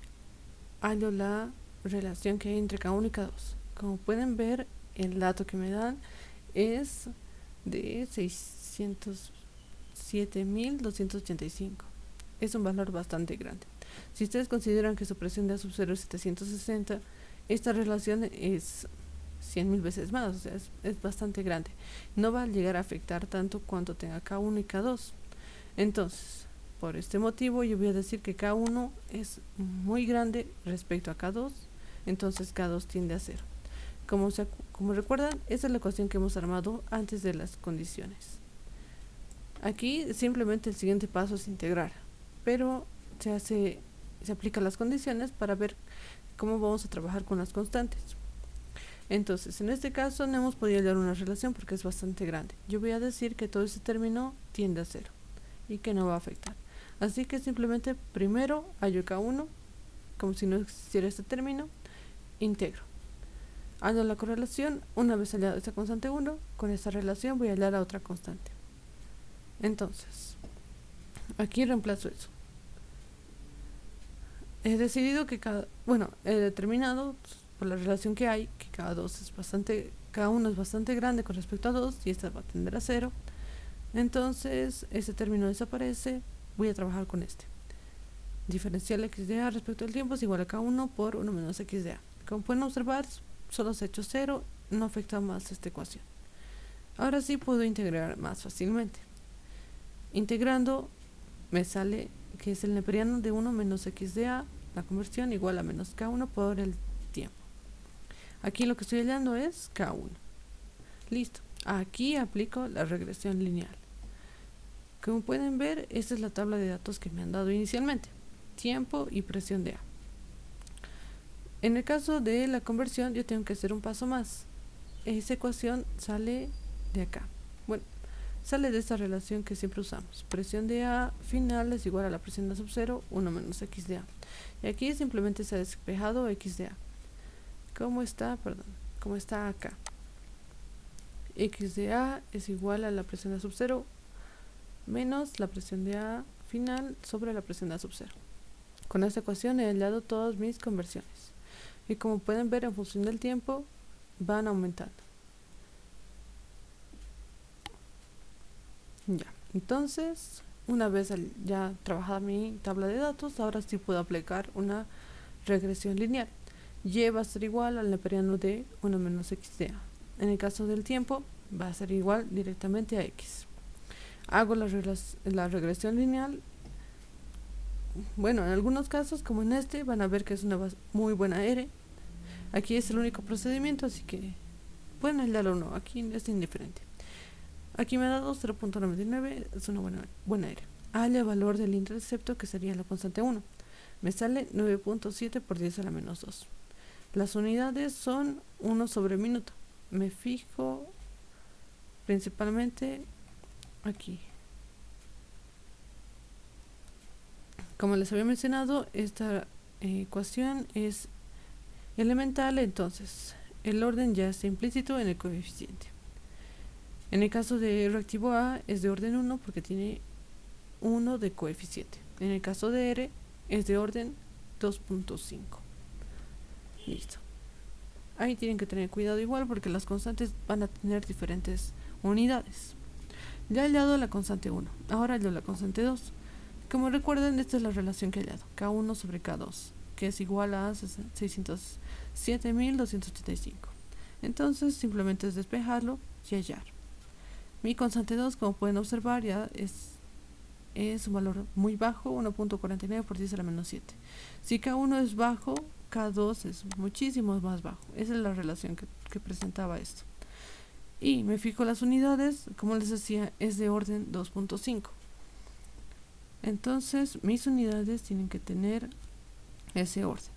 hallo la relación que hay entre K1 y K2. Como pueden ver, el dato que me dan es de 607.285. Es un valor bastante grande. Si ustedes consideran que su presión de A sub 0 es 760, esta relación es 100.000 veces más, o sea, es bastante grande. No va a llegar a afectar tanto cuanto tenga K1 y K2. Entonces, por este motivo, yo voy a decir que K1 es muy grande respecto a K2, entonces K2 tiende a 0. Como recuerdan, esa es la ecuación que hemos armado antes de las condiciones. Aquí simplemente el siguiente paso es integrar, pero se aplican las condiciones para ver cómo vamos a trabajar con las constantes. Entonces, en este caso no hemos podido hallar una relación porque es bastante grande. Yo voy a decir que todo este término tiende a 0 y que no va a afectar. Así que simplemente primero hallo K1, como si no existiera este término, integro. Hallo la correlación. Una vez hallado esta constante 1, con esta relación voy a hallar a otra constante. Entonces, aquí reemplazo eso. He decidido que he determinado por la relación que hay, que cada uno es bastante grande con respecto a 2 y esta va a tender a 0. Entonces, este término desaparece, voy a trabajar con este. Diferencial x de a respecto al tiempo es igual a k1 por 1 menos x de a. Como pueden observar, solo se ha hecho 0, no afecta más esta ecuación. Ahora sí puedo integrar más fácilmente. Integrando me sale que es el neperiano de 1 menos x de a, la conversión igual a menos k1 por el tiempo. Aquí lo que estoy hallando es k1. Listo. Aquí aplico la regresión lineal. Como pueden ver, esta es la tabla de datos que me han dado inicialmente. Tiempo y presión de A. En el caso de la conversión, yo tengo que hacer un paso más. Esa ecuación sale de acá. Bueno, sale de esta relación que siempre usamos. Presión de A final es igual a la presión de A sub 0, 1 menos x de A. Y aquí simplemente se ha despejado x de A. ¿Cómo está? Perdón. ¿Cómo está acá? X de A es igual a la presión de A sub 0 menos la presión de A final sobre la presión de A sub 0. Con esta ecuación he hallado todas mis conversiones. Y como pueden ver, en función del tiempo, van aumentando. Ya, entonces, una vez ya trabajada mi tabla de datos, ahora sí puedo aplicar una regresión lineal. Y va a ser igual al neperiano de 1 menos x de a. En el caso del tiempo, va a ser igual directamente a x. Hago la regresión lineal. Bueno, en algunos casos, como en este, van a ver que es una muy buena R. Aquí es el único procedimiento, así que pueden hallarlo o no, aquí es indiferente. Aquí me ha dado 0.99, es una buena R. Halla el valor del intercepto, que sería la constante 1. Me sale 9.7 por 10 a la menos 2. Las unidades son 1 sobre minuto. Me fijo principalmente aquí. Como les había mencionado, esta ecuación es elemental, entonces el orden ya está implícito en el coeficiente. En el caso de reactivo A es de orden 1 porque tiene 1 de coeficiente. En el caso de R es de orden 2.5. Listo. Ahí tienen que tener cuidado igual porque las constantes van a tener diferentes unidades. Ya he hallado la constante 1. Ahora hallo la constante 2. Como recuerden, esta es la relación que he hallado. K1 sobre K2, que es igual a 607.285. Entonces simplemente es despejarlo y hallar. Mi constante 2, como pueden observar, ya es un valor muy bajo, 1.49 por 10 a la menos 7. Si K1 es bajo, K2 es muchísimo más bajo. Esa es la relación que presentaba esto. Y me fijo las unidades, como les decía, es de orden 2.5. Entonces mis unidades tienen que tener ese orden.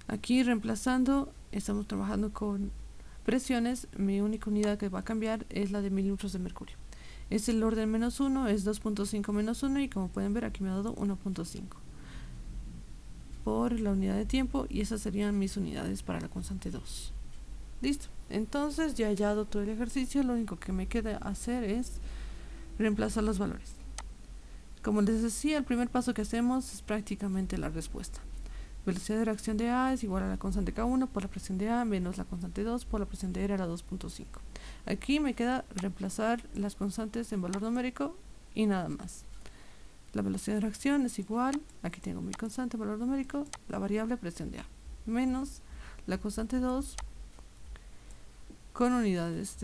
Aquí reemplazando, estamos trabajando con presiones. Mi única unidad que va a cambiar es la de mililitros de mercurio. Es el orden menos 1, es 2.5 menos 1 y como pueden ver aquí me ha dado 1.5 por la unidad de tiempo, y esas serían mis unidades para la constante 2. Listo. Entonces ya he hallado todo el ejercicio, lo único que me queda hacer es reemplazar los valores. Como les decía, el primer paso que hacemos es prácticamente la respuesta. Velocidad de reacción de A es igual a la constante K1 por la presión de A menos la constante 2 por la presión de R a la 2.5. Aquí me queda reemplazar las constantes en valor numérico y nada más. La velocidad de reacción es igual, aquí tengo mi constante en valor numérico, la variable presión de A, menos la constante 2 con unidades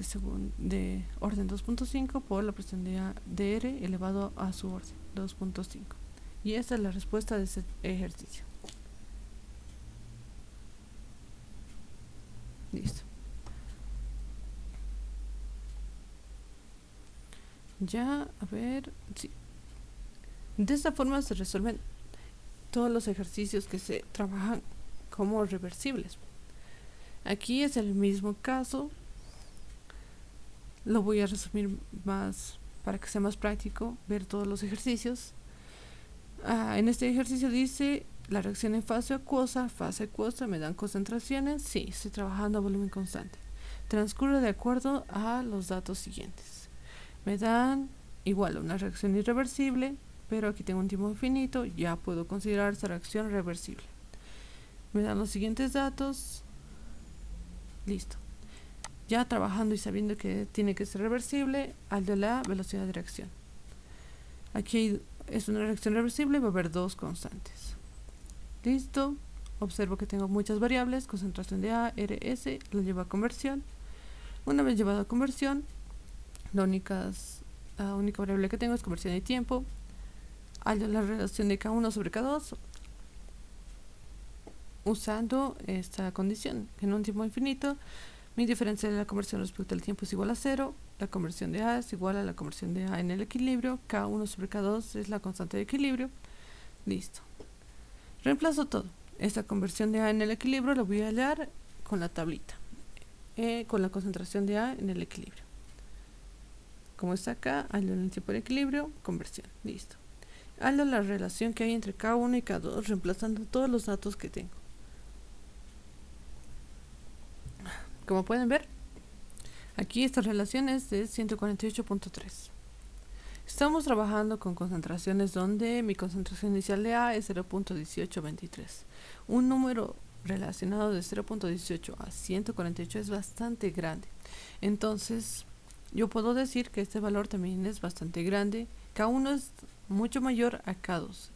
de orden 2.5 por la presión de R elevado a su orden 2.5. Y esta es la respuesta de este ejercicio. Listo. Ya, a ver, sí. De esta forma se resuelven todos los ejercicios que se trabajan como reversibles. Aquí es el mismo caso. Lo voy a resumir más para que sea más práctico ver todos los ejercicios. En este ejercicio dice La reacción en fase acuosa, me dan concentraciones, sí, estoy trabajando a volumen constante. Transcurre de acuerdo a los datos siguientes. Me dan igual una reacción irreversible, pero aquí tengo un tiempo infinito, ya puedo considerar esta reacción reversible. Me dan los siguientes datos, listo. Ya trabajando y sabiendo que tiene que ser reversible, hallo la velocidad de reacción. Aquí es una reacción reversible, va a haber dos constantes. Listo, observo que tengo muchas variables, concentración de A, R, S, lo llevo a conversión. Una vez llevado a conversión, la única variable que tengo es conversión de tiempo. Hallo la relación de K1 sobre K2 usando esta condición. En un tiempo infinito, mi diferencia de la conversión respecto al tiempo es igual a 0. La conversión de A es igual a la conversión de A en el equilibrio. K1 sobre K2 es la constante de equilibrio. Listo. Reemplazo todo. Esta conversión de A en el equilibrio lo voy a hallar con la tablita. Con la concentración de A en el equilibrio. Como está acá, hallo el tiempo de equilibrio, conversión. Listo. Hallo la relación que hay entre K1 y K2 reemplazando todos los datos que tengo. Como pueden ver, aquí esta relación es de 148.3. Estamos trabajando con concentraciones donde mi concentración inicial de A es 0.1823. Un número relacionado de 0.18 a 148 es bastante grande. Entonces, yo puedo decir que este valor también es bastante grande. K1 es mucho mayor a K2.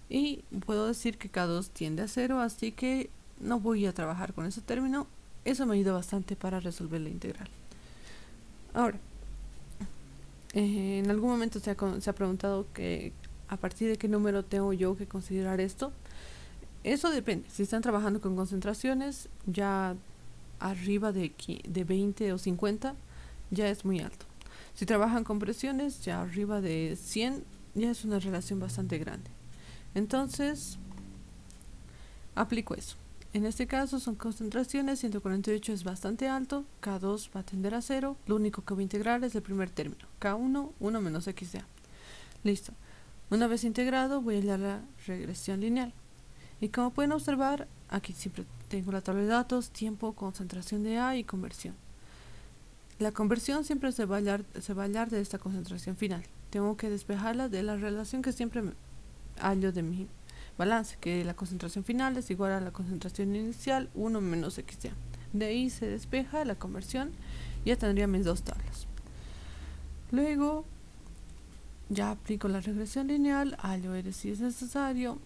Y puedo decir que K2 tiende a 0, así que no voy a trabajar con ese término. Eso me ayuda bastante para resolver la integral. Ahora, en algún momento se ha preguntado que a partir de qué número tengo yo que considerar esto. Eso depende. Si están trabajando con concentraciones ya arriba de 20 o 50, ya es muy alto. Si trabajan con presiones ya arriba de 100, ya es una relación bastante grande. Entonces, aplico eso. En este caso son concentraciones, 148 es bastante alto, K2 va a tender a 0, lo único que voy a integrar es el primer término, K1, 1 menos XA. Listo. Una vez integrado voy a hallar la regresión lineal. Y como pueden observar, aquí siempre tengo la tabla de datos, tiempo, concentración de A y conversión. La conversión siempre se va a hallar de esta concentración final. Tengo que despejarla de la relación que siempre hallo de mi balance, que la concentración final es igual a la concentración inicial 1 menos XA. De ahí se despeja la conversión y ya tendría mis dos tablas. Luego ya aplico la regresión lineal, hallo R si es necesario,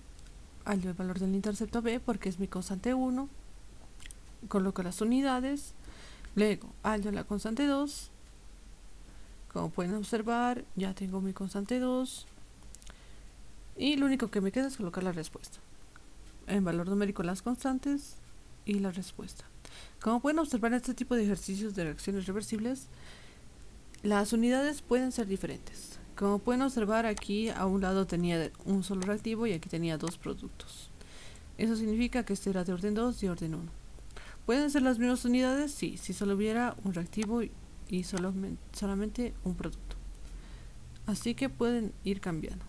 hallo el valor del intercepto B porque es mi constante 1, coloco las unidades, luego hallo la constante 2, como pueden observar ya tengo mi constante 2, y lo único que me queda es colocar la respuesta. En valor numérico las constantes y la respuesta. Como pueden observar en este tipo de ejercicios de reacciones reversibles, las unidades pueden ser diferentes. Como pueden observar aquí a un lado tenía un solo reactivo y aquí tenía dos productos. Eso significa que este era de orden 2 y orden 1. ¿Pueden ser las mismas unidades? Sí, si solo hubiera un reactivo y solamente un producto. Así que pueden ir cambiando.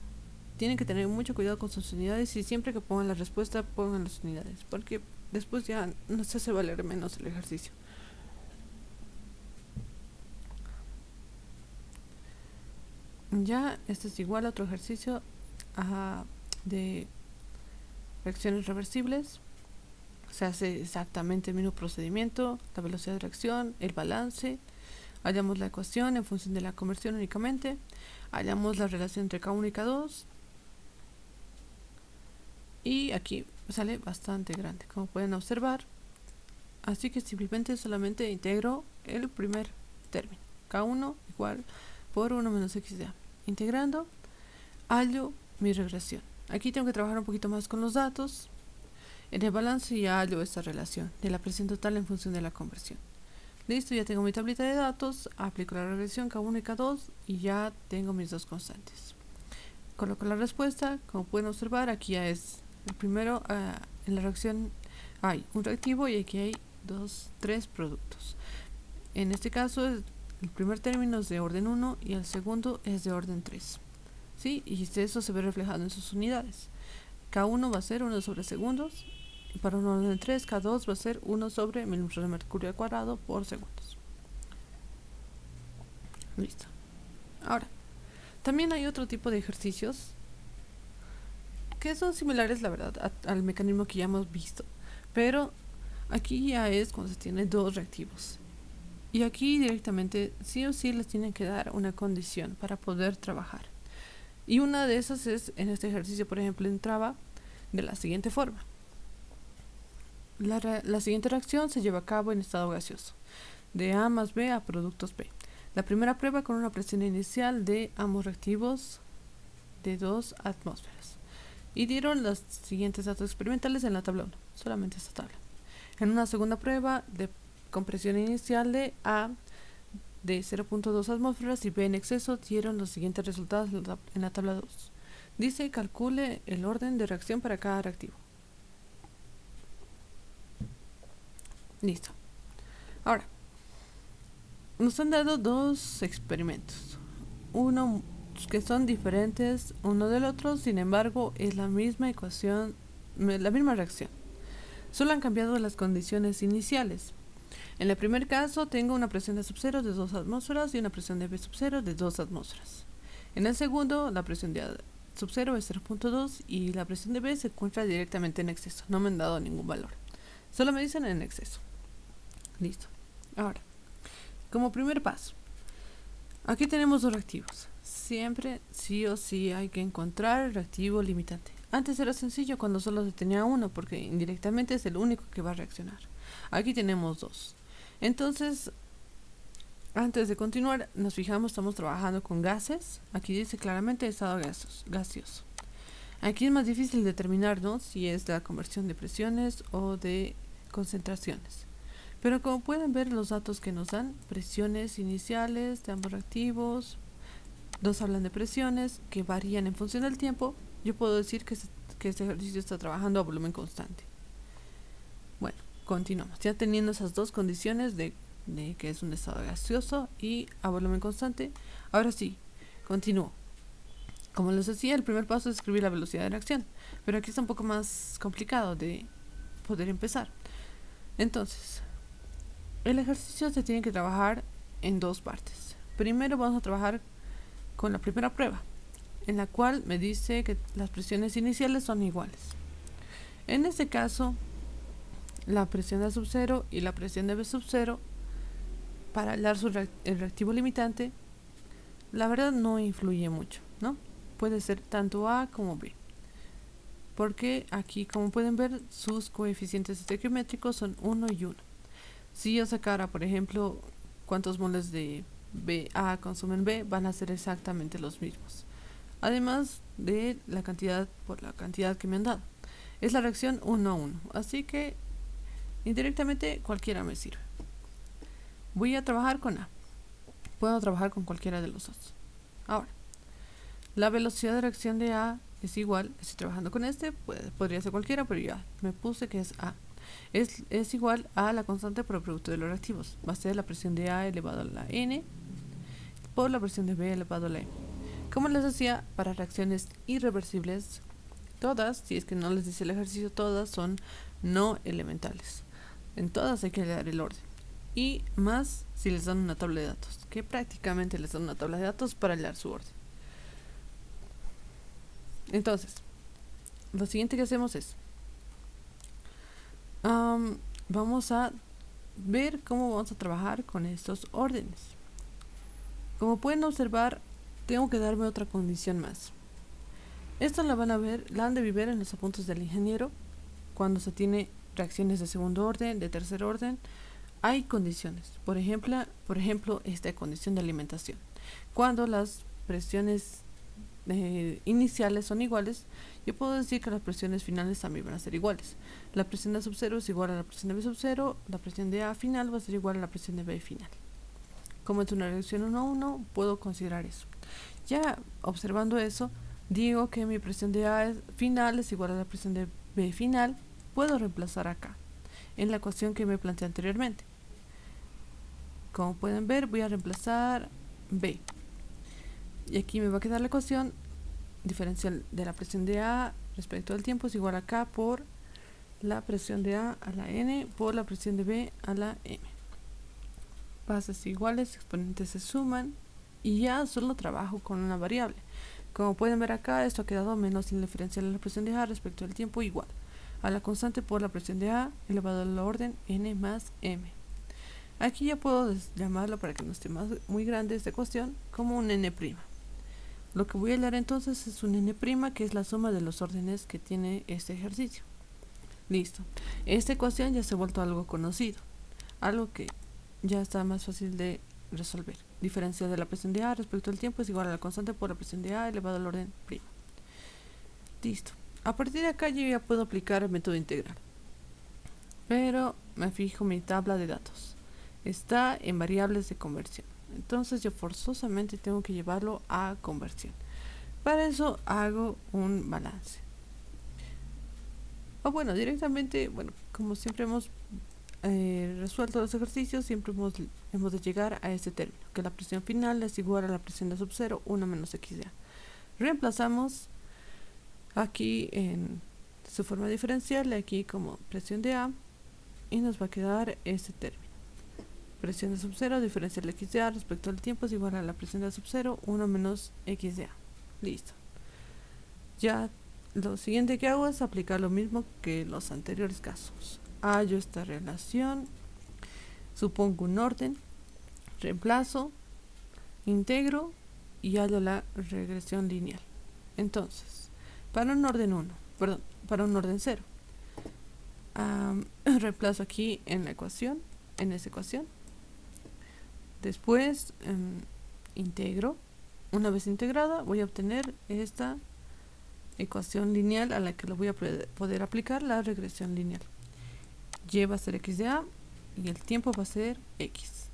Tienen que tener mucho cuidado con sus unidades y siempre que pongan la respuesta pongan las unidades porque después ya no se hace valer menos el ejercicio. Ya este es igual a otro ejercicio de reacciones reversibles. Se hace exactamente el mismo procedimiento, la velocidad de reacción, el balance. Hallamos la ecuación en función de la conversión únicamente. Hallamos la relación entre K1 y K2. Y aquí sale bastante grande, como pueden observar. Así que simplemente solamente integro el primer término. K1 igual por 1 menos XA. Integrando, hallo mi regresión. Aquí tengo que trabajar un poquito más con los datos. En el balance ya hallo esta relación de la presión total en función de la conversión. Listo, ya tengo mi tablita de datos. Aplico la regresión K1 y K2 y ya tengo mis dos constantes. Coloco la respuesta. Como pueden observar, aquí ya es el primero. En la reacción hay un reactivo y aquí hay tres productos. En este caso el primer término es de orden 1 y el segundo es de orden 3. ¿Sí? Y eso se ve reflejado en sus unidades. K1 va a ser 1 sobre segundos. Y para un orden 3, K2 va a ser 1 sobre milímetros de mercurio al cuadrado por segundos. Listo. Ahora, también hay otro tipo de ejercicios que son similares, la verdad, al mecanismo que ya hemos visto. Pero aquí ya es cuando se tiene dos reactivos. Y aquí directamente sí o sí les tienen que dar una condición para poder trabajar. Y una de esas es, en este ejercicio, por ejemplo, entraba de la siguiente forma. La siguiente reacción se lleva a cabo en estado gaseoso, de A más B a productos B. La primera prueba con una presión inicial de ambos reactivos de 2 atmósferas. Y dieron los siguientes datos experimentales en la tabla 1, solamente esta tabla. En una segunda prueba de compresión inicial de A de 0.2 atmósferas y B en exceso, dieron los siguientes resultados en la tabla 2. Dice, calcule el orden de reacción para cada reactivo. Listo. Ahora, nos han dado dos experimentos. Uno que son diferentes uno del otro, sin embargo, es la misma ecuación, la misma reacción. Solo han cambiado las condiciones iniciales. En el primer caso tengo una presión de sub 0 de 2 atmósferas y una presión de B sub 0 de 2 atmósferas. En el segundo, la presión de A sub 0 es 0.2 y la presión de B se encuentra directamente en exceso. No me han dado ningún valor. Solo me dicen en exceso. Listo. Ahora, como primer paso, aquí tenemos dos reactivos. Siempre, sí o sí, hay que encontrar el reactivo limitante. Antes era sencillo cuando solo se tenía uno, porque indirectamente es el único que va a reaccionar. Aquí tenemos dos. Entonces, antes de continuar, nos fijamos, estamos trabajando con gases. Aquí dice claramente estado gaseoso. Aquí es más difícil determinar, ¿no?, si es la conversión de presiones o de concentraciones. Pero como pueden ver, los datos que nos dan, presiones iniciales de ambos reactivos, dos hablan de presiones que varían en función del tiempo, yo puedo decir que este ejercicio está trabajando a volumen constante. Bueno, continuamos. Ya teniendo esas dos condiciones de que es un estado gaseoso y a volumen constante, ahora sí, continúo. Como les decía, el primer paso es escribir la velocidad de reacción, pero aquí está un poco más complicado de poder empezar. Entonces, el ejercicio se tiene que trabajar en dos partes. Primero vamos a trabajar con la primera prueba, en la cual me dice que las presiones iniciales son iguales. En este caso, la presión de A sub 0 y la presión de B sub 0, para hallar el reactivo limitante, la verdad no influye mucho, ¿no? Puede ser tanto A como B, porque aquí, como pueden ver, sus coeficientes estequiométricos son 1 y 1. Si yo sacara, por ejemplo, cuántos moles de A consumen B, van a ser exactamente los mismos. Además de la cantidad por la cantidad que me han dado. Es la reacción 1 a 1. Así que indirectamente cualquiera me sirve. Voy a trabajar con A. Puedo trabajar con cualquiera de los dos. Ahora, la velocidad de reacción de A es igual. Estoy trabajando con este. Podría ser cualquiera, pero ya me puse que es A. Es igual a la constante por el producto de los reactivos. Va a ser la presión de A elevado a la N por la presión de B elevado a la M. Como les decía, para reacciones irreversibles, todas, si es que no les dice el ejercicio, todas son no elementales. En todas hay que hallar el orden. Y más si les dan una tabla de datos, que prácticamente les dan una tabla de datos para hallar su orden. Entonces, lo siguiente que hacemos es vamos a ver cómo vamos a trabajar con estos órdenes. Como pueden observar, tengo que darme otra condición más. Esta la han de ver en los apuntes del ingeniero. Cuando se tiene reacciones de segundo orden, de tercer orden, hay condiciones. Por ejemplo, esta condición de alimentación. Cuando las presiones iniciales son iguales, yo puedo decir que las presiones finales también van a ser iguales. La presión de A sub 0 es igual a la presión de B sub 0, la presión de A final va a ser igual a la presión de B final. Como es una reacción 1 a 1, puedo considerar eso. Ya observando eso, digo que mi presión de A final es igual a la presión de B final. Puedo reemplazar acá, en la ecuación que me planteé anteriormente. Como pueden ver, voy a reemplazar B. Y aquí me va a quedar la ecuación diferencial de la presión de A respecto al tiempo es igual a K por la presión de A a la N por la presión de B a la M. Bases iguales, exponentes se suman y ya solo trabajo con una variable. Como pueden ver acá, esto ha quedado menos el diferencial de la presión de A respecto al tiempo igual a la constante por la presión de A elevado a la orden N más M. Aquí ya puedo llamarlo, para que no esté muy grande esta cuestión, como un N'. Lo que voy a hallar entonces es un N', que es la suma de los órdenes que tiene este ejercicio. Listo. Esta ecuación ya se ha vuelto algo conocido, algo que ya está más fácil de resolver. Diferencia de la presión de A respecto al tiempo es igual a la constante por la presión de A elevado al orden prima. Listo. A partir de acá yo ya puedo aplicar el método integral. Pero me fijo mi tabla de datos. Está en variables de conversión. Entonces yo forzosamente tengo que llevarlo a conversión. Para eso hago un balance. O bueno, directamente, como siempre hemos resuelto los ejercicios, siempre hemos de llegar a este término, que la presión final es igual a la presión de sub 0, 1 menos x de A. Reemplazamos aquí en su forma diferencial, aquí como presión de A, y nos va a quedar este término. Presión de sub 0, diferencial de x de A respecto al tiempo es igual a la presión de sub 0, 1 menos x de A. Listo. Ya lo siguiente que hago es aplicar lo mismo que en los anteriores casos. Hallo esta relación, supongo un orden, reemplazo, integro y hallo la regresión lineal. Entonces, para un orden 0, reemplazo aquí en la ecuación, en esa ecuación. Después integro. Una vez integrada voy a obtener esta ecuación lineal a la que lo voy a poder aplicar la regresión lineal. Y va a ser x de A y el tiempo va a ser x.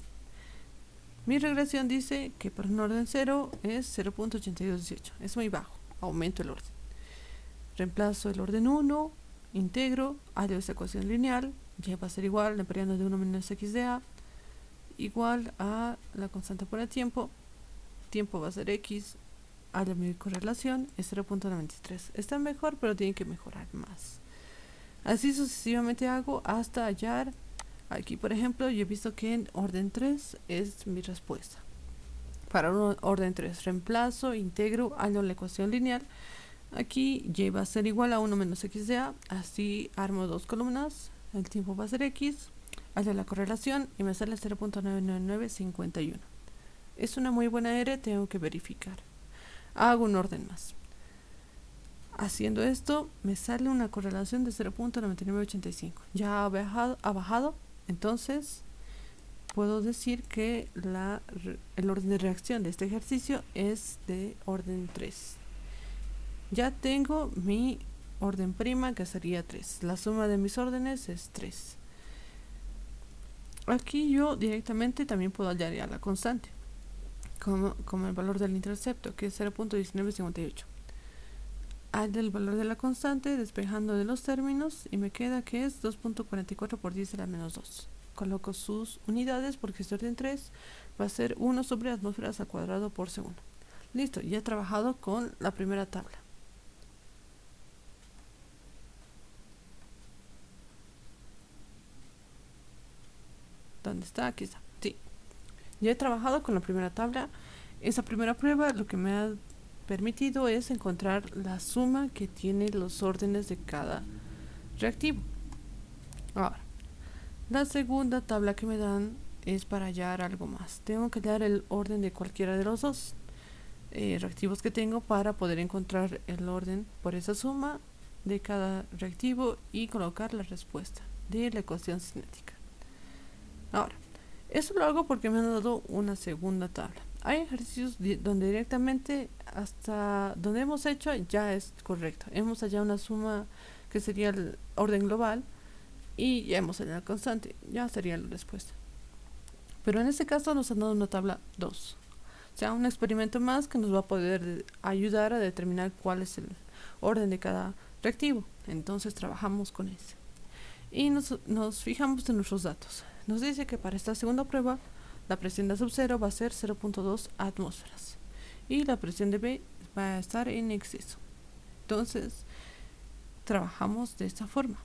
Mi regresión dice que para un orden 0 es 0.8218. Es muy bajo. Aumento el orden. Reemplazo el orden 1, integro, hallo esa ecuación lineal. Y va a ser igual, la periano de 1 menos x de A, igual a la constante por el tiempo. Tiempo va a ser x. Hallo mi correlación, es 0.93. Está mejor, pero tiene que mejorar más. Así sucesivamente hago hasta hallar. Aquí, por ejemplo, yo he visto que en orden 3 es mi respuesta. Para un orden 3, reemplazo, integro, hallo la ecuación lineal. Aquí y va a ser igual a 1 menos x de A. Así armo dos columnas. El tiempo va a ser x. Hallo la correlación y me sale 0.99951. Es una muy buena R, tengo que verificar. Hago un orden más. Haciendo esto, me sale una correlación de 0.9985. Ya ha bajado, entonces puedo decir que el orden de reacción de este ejercicio es de orden 3. Ya tengo mi orden prima, que sería 3. La suma de mis órdenes es 3. Aquí yo directamente también puedo hallar ya la constante, como el valor del intercepto, que es 0.1958. Hallo el valor de la constante despejando de los términos y me queda que es 2.44 por 10 a la menos 2. Coloco sus unidades porque es de orden 3, va a ser 1 sobre atmósferas al cuadrado por segundo. Listo, ya he trabajado con la primera tabla. ¿Dónde está? Aquí está. Sí. Ya he trabajado con la primera tabla. Esa primera prueba lo que me ha permitido es encontrar la suma que tiene los órdenes de cada reactivo. Ahora, la segunda tabla que me dan es para hallar algo más. Tengo que hallar el orden de cualquiera de los dos reactivos que tengo para poder encontrar el orden por esa suma de cada reactivo y colocar la respuesta de la ecuación cinética. Ahora, eso lo hago porque me han dado una segunda tabla. Hay ejercicios donde directamente hasta donde hemos hecho ya es correcto. Hemos hallado una suma que sería el orden global y ya hemos hallado la constante. Ya sería la respuesta. Pero en este caso nos han dado una tabla 2. O sea, un experimento más que nos va a poder ayudar a determinar cuál es el orden de cada reactivo. Entonces trabajamos con ese. Y nos fijamos en nuestros datos. Nos dice que para esta segunda prueba la presión de sub 0 va a ser 0.2 atmósferas y la presión de B va a estar en exceso. Entonces, trabajamos de esta forma.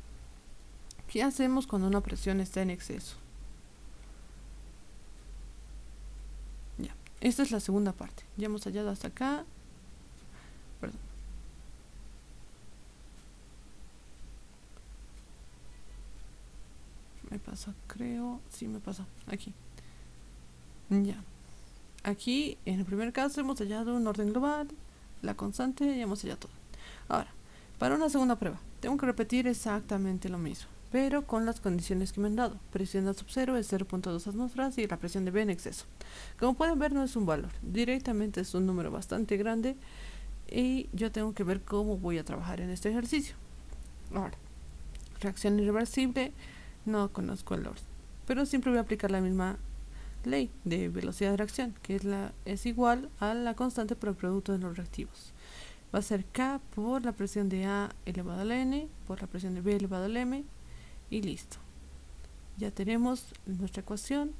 ¿Qué hacemos cuando una presión está en exceso? Ya, esta es la segunda parte. Ya hemos hallado hasta acá. Perdón. Me pasa, creo. Sí, me pasa. Aquí. Ya. Aquí, en el primer caso, hemos hallado un orden global, la constante, y hemos hallado todo. Ahora, para una segunda prueba, tengo que repetir exactamente lo mismo, pero con las condiciones que me han dado. Presión A sub 0 es 0.2 atmósferas y la presión de B en exceso. Como pueden ver, no es un valor, directamente es un número bastante grande y yo tengo que ver cómo voy a trabajar en este ejercicio. Ahora, reacción irreversible, no conozco el orden, pero siempre voy a aplicar la misma ley de velocidad de reacción, que es igual a la constante por el producto de los reactivos. Va a ser K por la presión de A elevado a la N por la presión de B elevado a la M y listo. Ya tenemos nuestra ecuación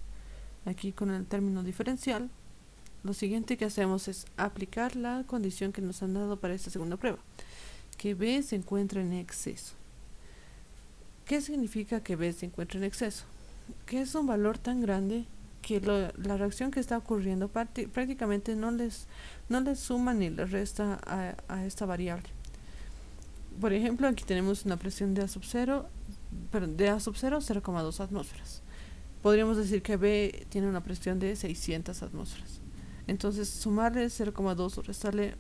aquí con el término diferencial. Lo siguiente que hacemos es aplicar la condición que nos han dado para esta segunda prueba, que B se encuentra en exceso. ¿Qué significa que B se encuentra en exceso? Que es un valor tan grande que la reacción que está ocurriendo prácticamente no les suma ni le resta a esta variable. Por ejemplo, aquí tenemos una presión de A sub 0, perdón, de A sub 0, 0,2 atmósferas. Podríamos decir que B tiene una presión de 600 atmósferas. Entonces, sumarle 0,2 o restarle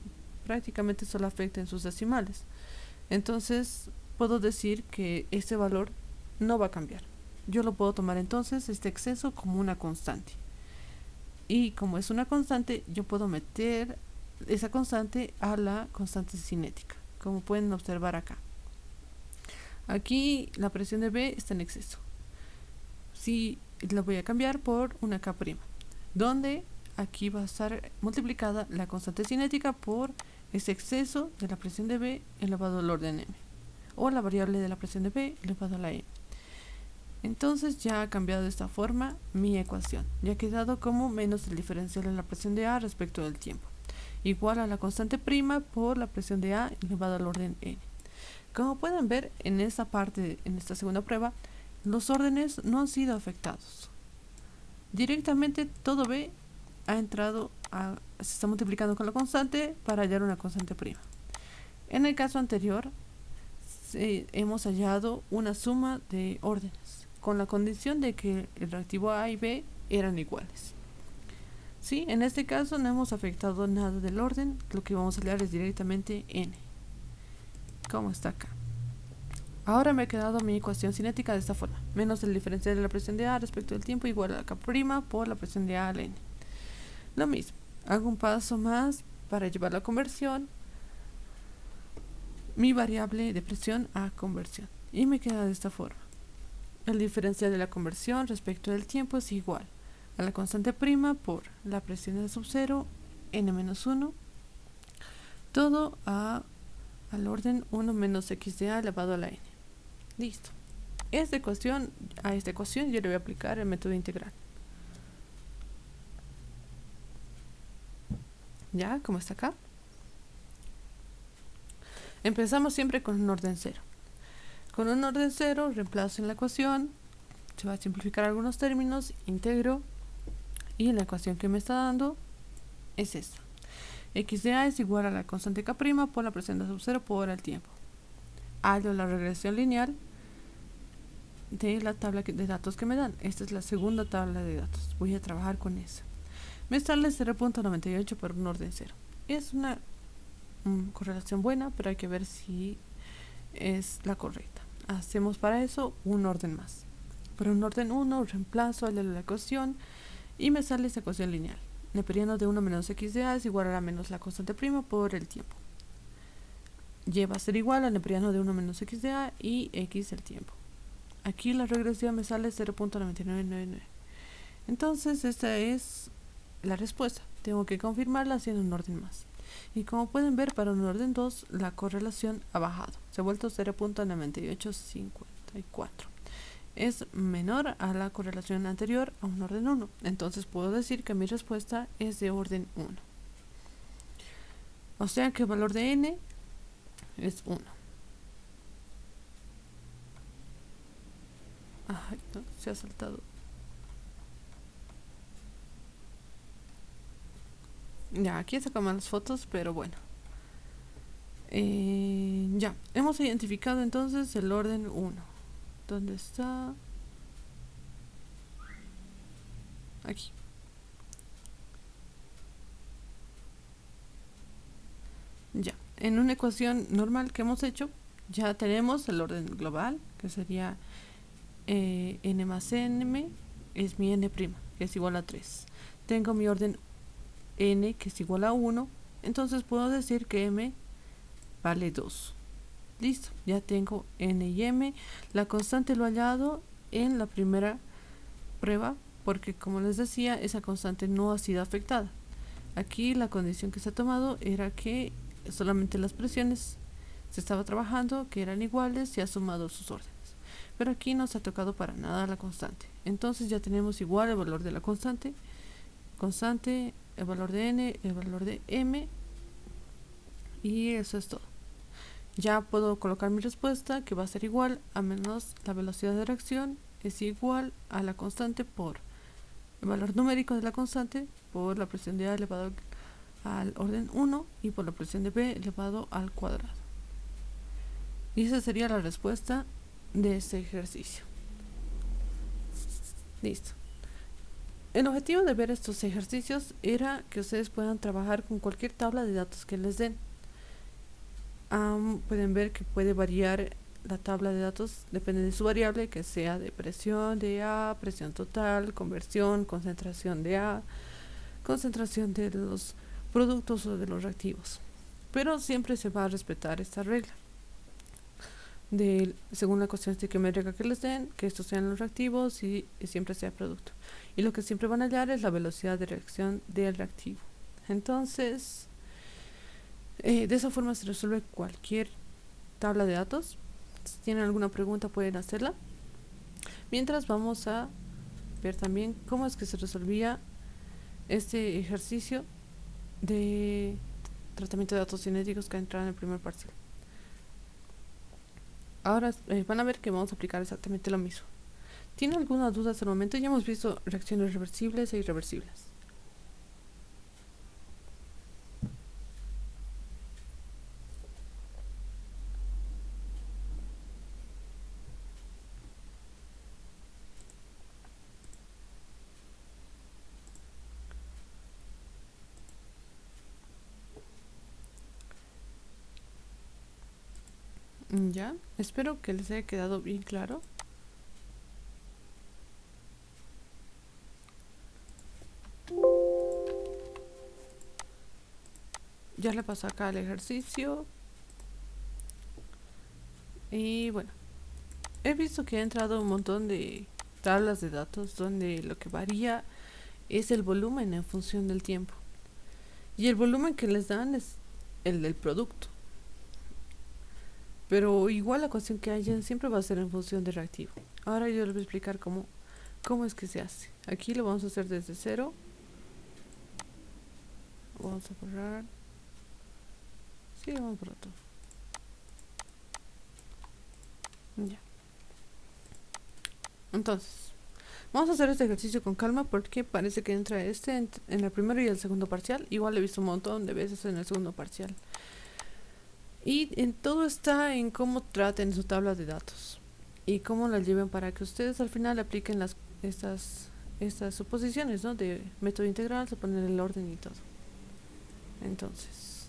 prácticamente solo afecta en sus decimales. Entonces, puedo decir que este valor no va a cambiar. Yo lo puedo tomar entonces este exceso como una constante. Y como es una constante, yo puedo meter esa constante a la constante cinética, como pueden observar acá. Aquí la presión de B está en exceso. Sí, la voy a cambiar por una K', donde aquí va a estar multiplicada la constante cinética por ese exceso de la presión de B elevado al orden M, o la variable de la presión de B elevado a la M. Entonces ya ha cambiado de esta forma mi ecuación. Ya ha quedado como menos el diferencial de la presión de A respecto del tiempo, igual a la constante prima por la presión de A elevado al orden N. Como pueden ver en esta parte, en esta segunda prueba, los órdenes no han sido afectados. Directamente todo B ha entrado se está multiplicando con la constante para hallar una constante prima. En el caso anterior, hemos hallado una suma de órdenes, con la condición de que el reactivo A y B eran iguales. Sí, en este caso no hemos afectado nada del orden, lo que vamos a hallar es directamente N, como está acá. Ahora me ha quedado mi ecuación cinética de esta forma, menos el diferencial de la presión de A respecto del tiempo igual a la K' por la presión de A a la N. Lo mismo, hago un paso más para llevar la conversión, mi variable de presión a conversión, y me queda de esta forma. El diferencial de la conversión respecto del tiempo es igual a la constante prima por la presión de sub 0 n-1, todo al orden 1 menos x de A elevado a la n. Listo. A esta ecuación yo le voy a aplicar el método integral. Ya, como está acá. Empezamos siempre con un orden 0. Con un orden 0 reemplazo en la ecuación, se va a simplificar algunos términos, integro, y la ecuación que me está dando es esta. X de A es igual a la constante K' por la presión de sub 0 por el tiempo. Hallo la regresión lineal de la tabla de datos que me dan. Esta es la segunda tabla de datos. Voy a trabajar con esa. Me sale 0.98 por un orden 0. Es una correlación buena, pero hay que ver si es la correcta. Hacemos para eso un orden más. Por un orden 1 reemplazo la ecuación y me sale esta ecuación lineal. Neperiano de 1 menos x de A es igual a la menos la constante prima por el tiempo. Y va a ser igual al neperiano de 1 menos x de A y x el tiempo. Aquí la regresión me sale 0.9999. Entonces esta es la respuesta. Tengo que confirmarla haciendo un orden más. Y como pueden ver, para un orden 2 la correlación ha bajado. Se ha vuelto 0.9854. Es menor a la correlación anterior a un orden 1. Entonces puedo decir que mi respuesta es de orden 1. O sea que el valor de n es 1. Ay, no, se ha saltado. Ya, aquí sacamos las fotos, pero bueno. Ya, hemos identificado entonces el orden 1. ¿Dónde está? Aquí. Ya, en una ecuación normal que hemos hecho, ya tenemos el orden global, que sería n más n es mi n', que es igual a 3. Tengo mi orden n, que es igual a 1, entonces puedo decir que m vale 2. Listo, ya tengo n y m. La constante lo he hallado en la primera prueba, porque como les decía, esa constante no ha sido afectada. Aquí la condición que se ha tomado era que solamente las presiones se estaba trabajando, que eran iguales, y ha sumado sus órdenes. Pero aquí no se ha tocado para nada la constante. Entonces ya tenemos igual el valor de la constante, el valor de n, el valor de m, y eso es todo. Ya puedo colocar mi respuesta, que va a ser igual a menos la velocidad de reacción es igual a la constante por el valor numérico de la constante por la presión de A elevado al orden 1 y por la presión de B elevado al cuadrado. Y esa sería la respuesta de este ejercicio. Listo. El objetivo de ver estos ejercicios era que ustedes puedan trabajar con cualquier tabla de datos que les den. Pueden ver que puede variar la tabla de datos, depende de su variable, que sea de presión de A, presión total, conversión, concentración de A, concentración de los productos o de los reactivos. Pero siempre se va a respetar esta regla. Según la cuestión estequiométrica que les den, que estos sean los reactivos y siempre sea producto. Y lo que siempre van a hallar es la velocidad de reacción del reactivo. Entonces, de esa forma se resuelve cualquier tabla de datos. Si tienen alguna pregunta pueden hacerla. Mientras vamos a ver también cómo es que se resolvía este ejercicio de tratamiento de datos cinéticos que entraron en el primer parcial. Ahora van a ver que vamos a aplicar exactamente lo mismo. ¿Tienen alguna duda hasta el momento? Ya hemos visto reacciones reversibles e irreversibles. Ya, espero que les haya quedado bien claro. Ya le paso acá el ejercicio. Y bueno, he visto que ha entrado un montón de tablas de datos donde lo que varía es el volumen en función del tiempo. Y el volumen que les dan es el del producto. Pero igual la cuestión que hayan siempre va a ser en función del reactivo. Ahora yo les voy a explicar cómo es que se hace. Aquí lo vamos a hacer desde cero. Vamos a borrar. Sí, vamos a borrar todo. Ya. Entonces, vamos a hacer este ejercicio con calma porque parece que entra en el primero y el segundo parcial. Igual lo he visto un montón de veces en el segundo parcial. Y en todo está en cómo traten su tabla de datos y cómo la lleven para que ustedes al final apliquen estas suposiciones, ¿no? De método integral, se ponen el orden y todo. Entonces,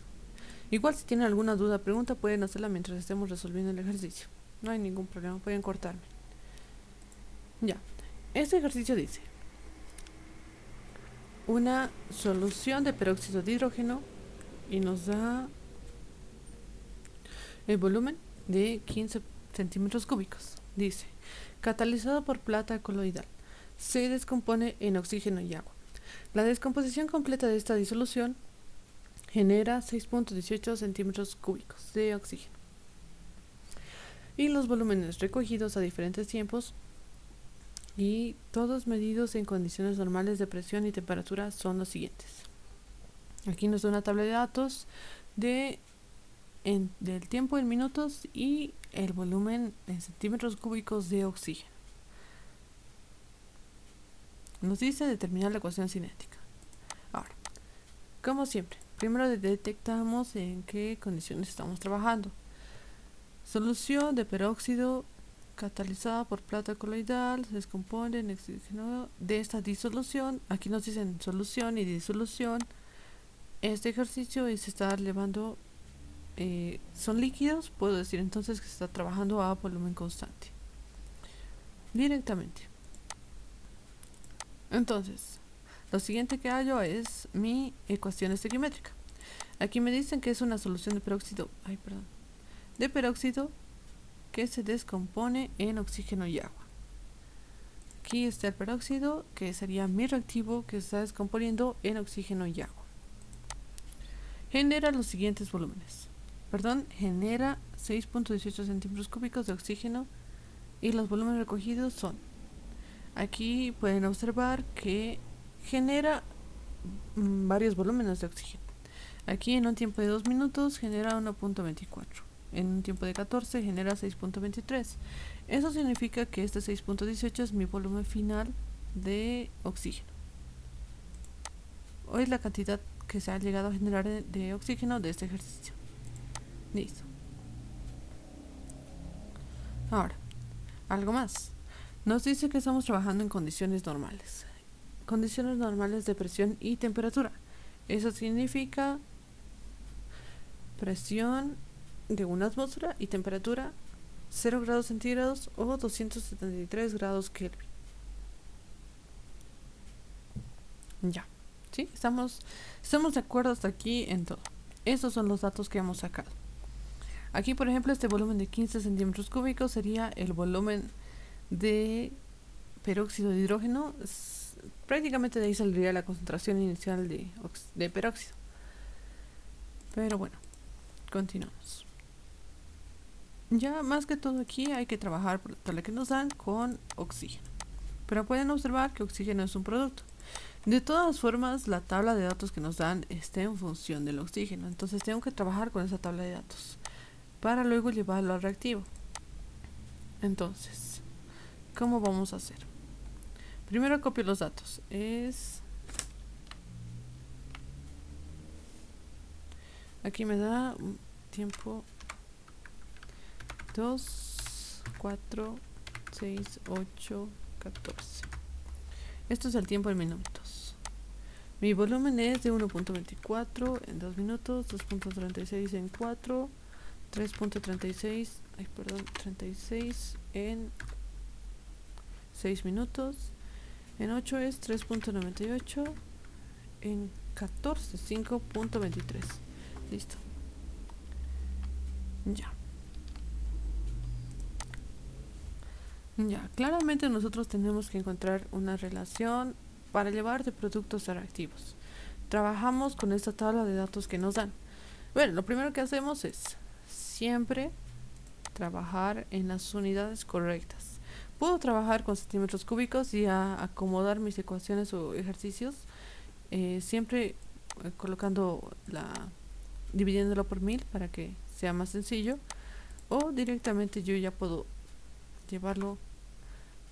igual si tienen alguna duda, pregunta, pueden hacerla mientras estemos resolviendo el ejercicio. No hay ningún problema, pueden cortarme. Ya, este ejercicio dice: una solución de peróxido de hidrógeno y nos da el volumen de 15 centímetros cúbicos. Dice, catalizado por plata coloidal, se descompone en oxígeno y agua. La descomposición completa de esta disolución genera 6.18 centímetros cúbicos de oxígeno. Y los volúmenes recogidos a diferentes tiempos y todos medidos en condiciones normales de presión y temperatura son los siguientes. Aquí nos da una tabla de datos del tiempo en minutos y el volumen en centímetros cúbicos de oxígeno. nos dice determinar la ecuación cinética. Ahora, como siempre, primero detectamos en qué condiciones estamos trabajando. Solución de peróxido catalizada por plata coloidal se descompone en oxígeno de esta disolución. Aquí nos dicen solución y disolución. Este ejercicio se está elevando, son líquidos, puedo decir entonces que se está trabajando a volumen constante directamente. Entonces, lo siguiente que hallo es mi ecuación estequiométrica. Aquí me dicen que es una solución de peróxido, de peróxido que se descompone en oxígeno y agua. Aquí está el peróxido, que sería mi reactivo que se está descomponiendo en oxígeno y agua. Genera los siguientes volúmenes. Genera 6.18 centímetros cúbicos de oxígeno y los volúmenes recogidos son. Aquí pueden observar que genera varios volúmenes de oxígeno. Aquí en un tiempo de 2 minutos genera 1.24. En un tiempo de 14 genera 6.23. Eso significa que este 6.18 es mi volumen final de oxígeno. O es la cantidad que se ha llegado a generar de oxígeno de este ejercicio. Listo. Ahora, algo más. Nos dice que estamos trabajando en condiciones normales. Condiciones normales de presión y temperatura. Eso significa presión de una atmósfera y temperatura 0 grados centígrados o 273 grados Kelvin. Ya, ¿sí? Estamos de acuerdo hasta aquí en todo. Esos son los datos que hemos sacado. Aquí, por ejemplo, este volumen de 15 centímetros cúbicos sería el volumen de peróxido de hidrógeno. Prácticamente de ahí saldría la concentración inicial de peróxido. Pero bueno, continuamos. Ya más que todo aquí hay que trabajar por la tabla que nos dan con oxígeno. Pero pueden observar que oxígeno es un producto. De todas formas, la tabla de datos que nos dan está en función del oxígeno. Entonces tengo que trabajar con esa tabla de datos para luego llevarlo al reactivo. Entonces, ¿cómo vamos a hacer? Primero copio los datos. Aquí me da un tiempo 2, 4, 6, 8, 14. Esto es el tiempo en minutos. Mi volumen es de 1.24 en 2 minutos, 2.36 en 4, 3.36, 36 en 6 minutos. En 8 es 3.98, en 14, 5.23. Listo. Ya, claramente nosotros tenemos que encontrar una relación para llevar de productos a reactivos. Trabajamos con esta tabla de datos que nos dan. Bueno, lo primero que hacemos es siempre trabajar en las unidades correctas. Puedo trabajar con centímetros cúbicos y acomodar mis ecuaciones o ejercicios siempre dividiéndolo por 1000 para que sea más sencillo, o directamente yo ya puedo llevarlo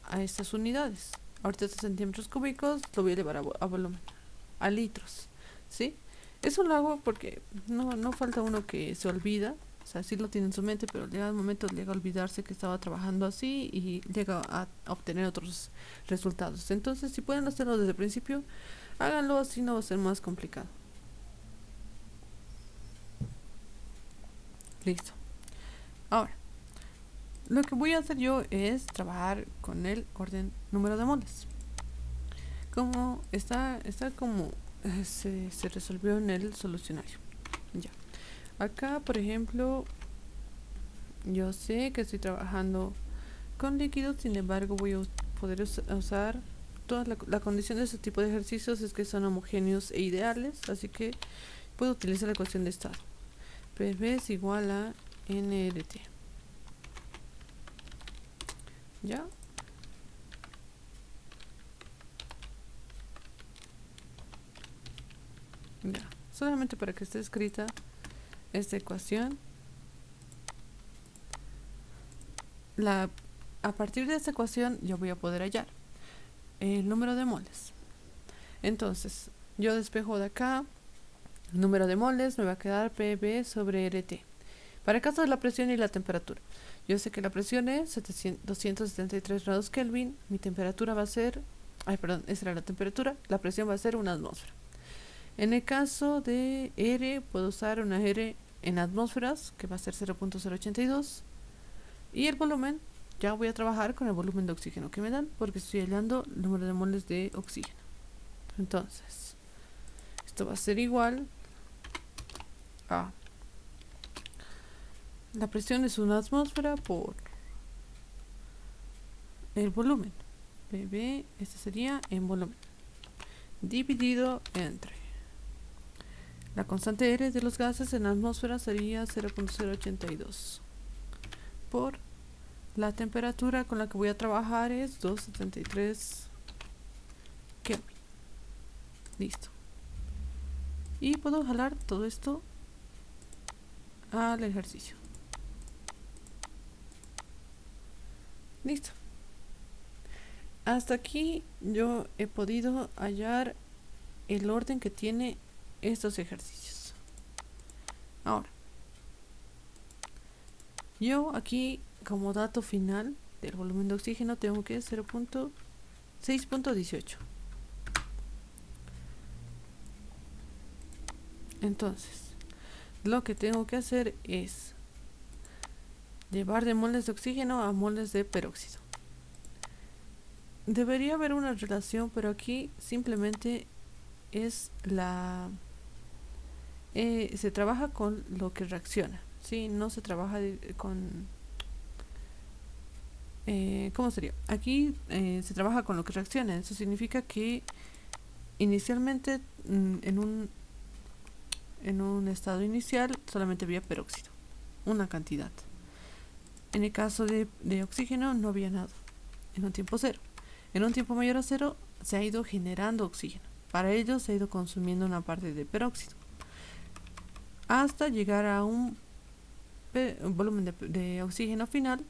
a estas unidades. Ahorita estos centímetros cúbicos lo voy a llevar a volumen, a litros, ¿sí? Eso lo hago porque no falta uno que se olvida. O sea, sí lo tiene en su mente, pero llega el momento, llega a olvidarse que estaba trabajando así y llega a obtener otros resultados. Entonces, si pueden hacerlo desde el principio, háganlo, así no va a ser más complicado. Listo. Ahora, lo que voy a hacer yo es trabajar con el orden número de moles. Como está como se resolvió en el solucionario. Ya. Acá, por ejemplo, yo sé que estoy trabajando con líquidos, sin embargo voy a poder usar toda la condición de este tipo de ejercicios es que son homogéneos e ideales, así que puedo utilizar la ecuación de estado. PV es igual a NRT. ¿Ya? Ya. Solamente para que esté escrita esta ecuación. A partir de esta ecuación yo voy a poder hallar el número de moles. Entonces, yo despejo de acá número de moles, me va a quedar PB sobre RT. Para el caso de la presión y la temperatura, yo sé que la presión es 273 grados Kelvin, mi temperatura va a ser, esa era la temperatura, la presión va a ser una atmósfera. En el caso de R, puedo usar una R en atmósferas, que va a ser 0.082, y el volumen, ya voy a trabajar con el volumen de oxígeno que me dan, porque estoy hallando el número de moles de oxígeno. Entonces, esto va a ser igual a la presión es una atmósfera por el volumen. PV, este sería en volumen, dividido entre la constante R de los gases en la atmósfera sería 0.082 por la temperatura con la que voy a trabajar es 273 Kelvin. Listo. Y puedo jalar todo esto al ejercicio. Listo. Hasta aquí yo he podido hallar el orden que tiene estos ejercicios. Ahora, yo aquí como dato final del volumen de oxígeno tengo que 6.18. Entonces, lo que tengo que hacer es llevar de moles de oxígeno a moles de peróxido. Debería haber una relación, pero aquí simplemente es se trabaja con lo que reacciona, ¿sí? No se trabaja con... ¿cómo sería? Aquí se trabaja con lo que reacciona. Eso significa que inicialmente en un estado inicial solamente había peróxido, una cantidad. En el caso de oxígeno no había nada, en un tiempo cero. En un tiempo mayor a cero se ha ido generando oxígeno. Para ello se ha ido consumiendo una parte de peróxido hasta llegar a un volumen de oxígeno final.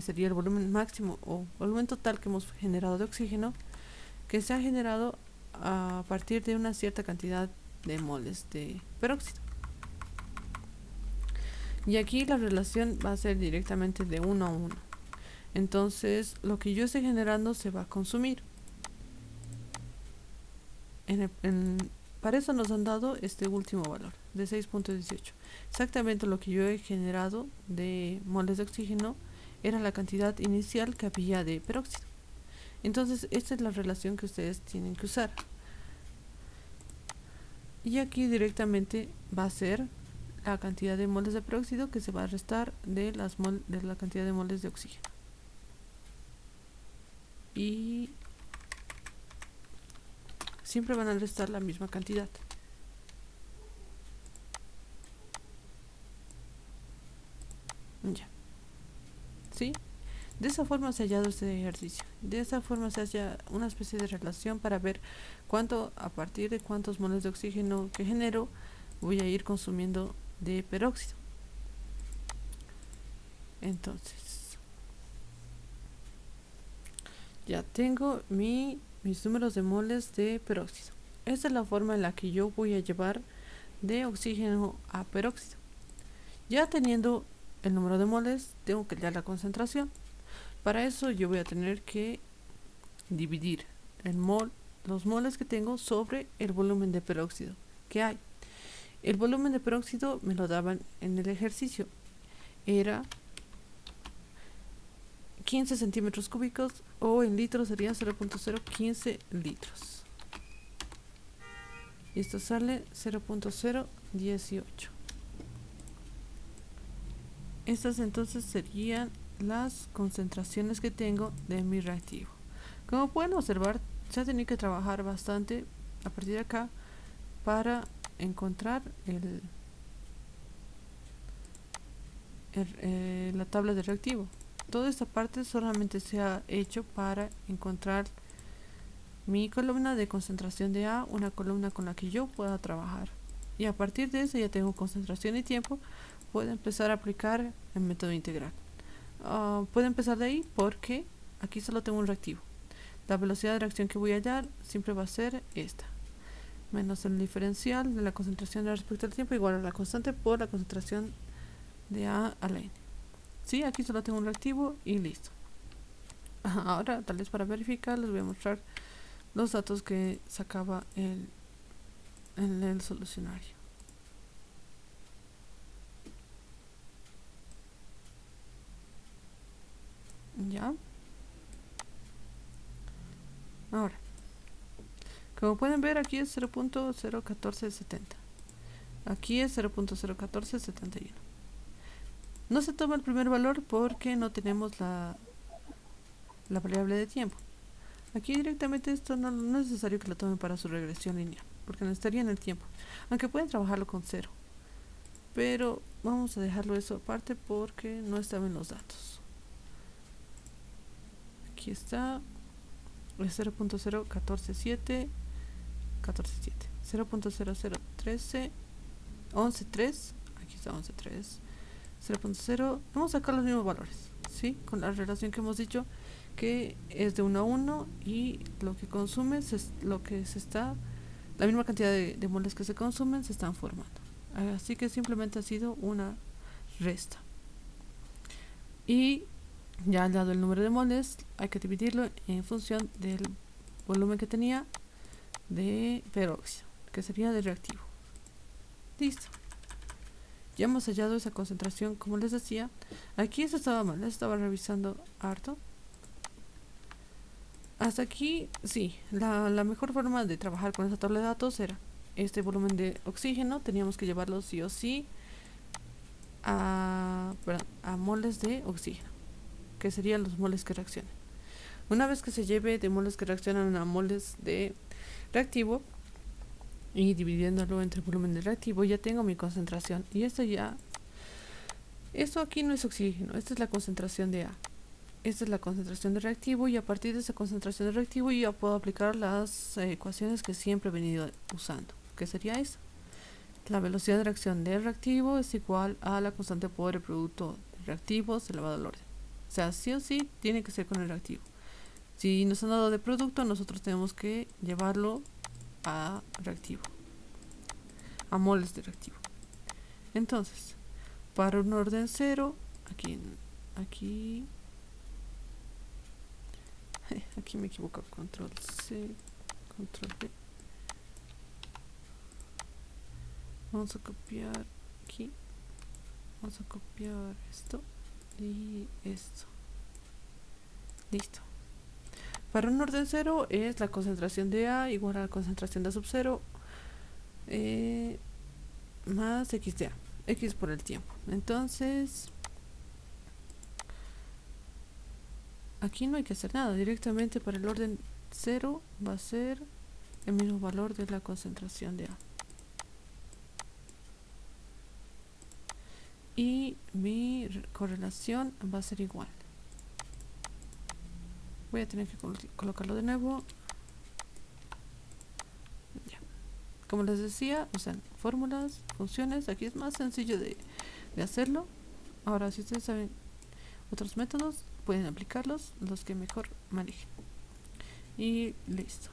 Sería el volumen máximo o volumen total que hemos generado de oxígeno, que se ha generado a partir de una cierta cantidad de moles de peróxido. Y aquí la relación va a ser directamente de 1 a 1. Entonces, lo que yo esté generando se va a consumir. Para eso nos han dado este último valor, de 6.18. Exactamente lo que yo he generado de moles de oxígeno era la cantidad inicial que había de peróxido. Entonces, esta es la relación que ustedes tienen que usar. Y aquí directamente va a ser la cantidad de moles de peróxido que se va a restar de la cantidad de moles de oxígeno. Y siempre van a restar la misma cantidad. Ya. ¿Sí? De esa forma se ha hallado este ejercicio. De esa forma se halla una especie de relación para ver a partir de cuántos moles de oxígeno que genero voy a ir consumiendo de peróxido. Entonces, ya tengo mis números de moles de peróxido. Esta es la forma en la que yo voy a llevar de oxígeno a peróxido. Ya teniendo el número de moles, tengo que hallar la concentración. Para eso yo voy a tener que dividir los moles que tengo sobre el volumen de peróxido que hay. El volumen de peróxido me lo daban en el ejercicio. Era 15 centímetros cúbicos o en litros sería 0.015 litros. Y esto sale 0.018. Estas entonces serían las concentraciones que tengo de mi reactivo. Como pueden observar, se ha tenido que trabajar bastante a partir de acá para encontrar la tabla de reactivo. Toda esta parte solamente se ha hecho para encontrar mi columna de concentración de A, una columna con la que yo pueda trabajar. Y a partir de eso ya tengo concentración y tiempo, puedo empezar a aplicar el método integral. Puedo empezar de ahí porque aquí solo tengo un reactivo. La velocidad de reacción que voy a hallar siempre va a ser esta, menos el diferencial de la concentración respecto al tiempo igual a la constante por la concentración de A a la N. Sí, aquí solo tengo un reactivo y listo. Ahora, tal vez para verificar, les voy a mostrar los datos que sacaba en el solucionario. Ya. Ahora, como pueden ver, aquí es 0.01470. Aquí es 0.01471. No se toma el primer valor porque no tenemos la variable de tiempo. Aquí directamente esto no es necesario que lo tomen para su regresión lineal, porque necesitarían el tiempo. Aunque pueden trabajarlo con 0. Pero vamos a dejarlo eso aparte porque no están en los datos. Aquí está. Es 0.0147 147, 0.0013 113, aquí está 113, 0.0, vamos a sacar los mismos valores, ¿sí? Con la relación que hemos dicho que es de 1 a 1 y lo que consume la misma cantidad de moles que se consumen se están formando. Así que simplemente ha sido una resta. Y ya al lado del número de moles hay que dividirlo en función del volumen que tenía de peróxido, que sería de reactivo. Listo. Ya hemos hallado esa concentración, como les decía. Aquí eso estaba mal, estaba revisando harto. Hasta aquí, sí, la mejor forma de trabajar con esa tabla de datos era este volumen de oxígeno, teníamos que llevarlo sí o sí a moles de oxígeno, que serían los moles que reaccionan. Una vez que se lleve de moles que reaccionan a moles de reactivo y dividiéndolo entre el volumen de reactivo, ya tengo mi concentración. Y esto aquí no es oxígeno, esta es la concentración de A. Esta es la concentración de reactivo y a partir de esa concentración de reactivo ya puedo aplicar las ecuaciones que siempre he venido usando, que sería esa. La velocidad de reacción del reactivo es igual a la constante por el producto de reactivos elevado al orden. O sea, sí o sí tiene que ser con el reactivo. Si nos han dado de producto, nosotros tenemos que llevarlo a reactivo, a moles de reactivo. Entonces, para un orden 0, aquí me equivoco, control C, control B. Vamos a copiar aquí, vamos a copiar esto y esto. Listo. Para un orden 0 es la concentración de A igual a la concentración de A sub 0 más X de A, X por el tiempo. Entonces, aquí no hay que hacer nada, directamente para el orden 0 va a ser el mismo valor de la concentración de A. Y mi correlación va a ser igual. Voy a tener que colocarlo de nuevo. Ya. Como les decía, usan fórmulas, funciones. Aquí es más sencillo de hacerlo. Ahora, si ustedes saben otros métodos, pueden aplicarlos, los que mejor manejen. Y listo.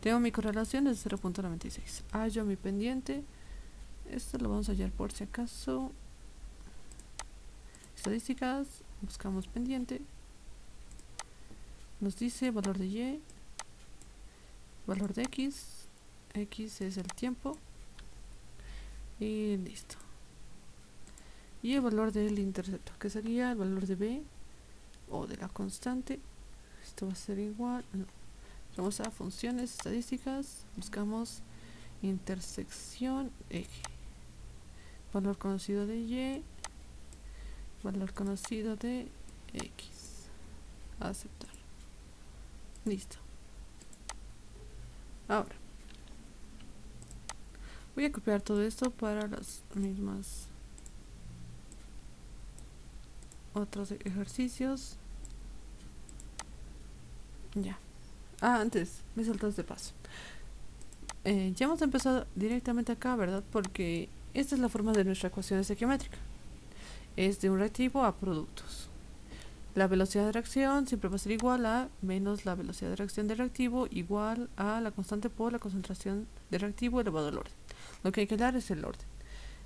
Tengo mi correlación de 0.96. Hallo mi pendiente. Esto lo vamos a hallar por si acaso. Estadísticas. Buscamos pendiente. Nos dice valor de Y, valor de X, X es el tiempo y listo. Y el valor del intercepto, que sería el valor de B o de la constante. Esto va a ser igual, no. Vamos a funciones, estadísticas, buscamos intersección eje, valor conocido de Y, valor conocido de X, aceptar. Listo. Ahora voy a copiar todo esto para las mismas otros ejercicios. Ya. Antes me saltas de paso. Ya hemos empezado directamente acá, ¿verdad? Porque esta es la forma de nuestra ecuación estequiométrica. Es de un reactivo a productos. La velocidad de reacción siempre va a ser igual a menos la velocidad de reacción del reactivo igual a la constante por la concentración de reactivo elevado al orden. Lo que hay que dar es el orden.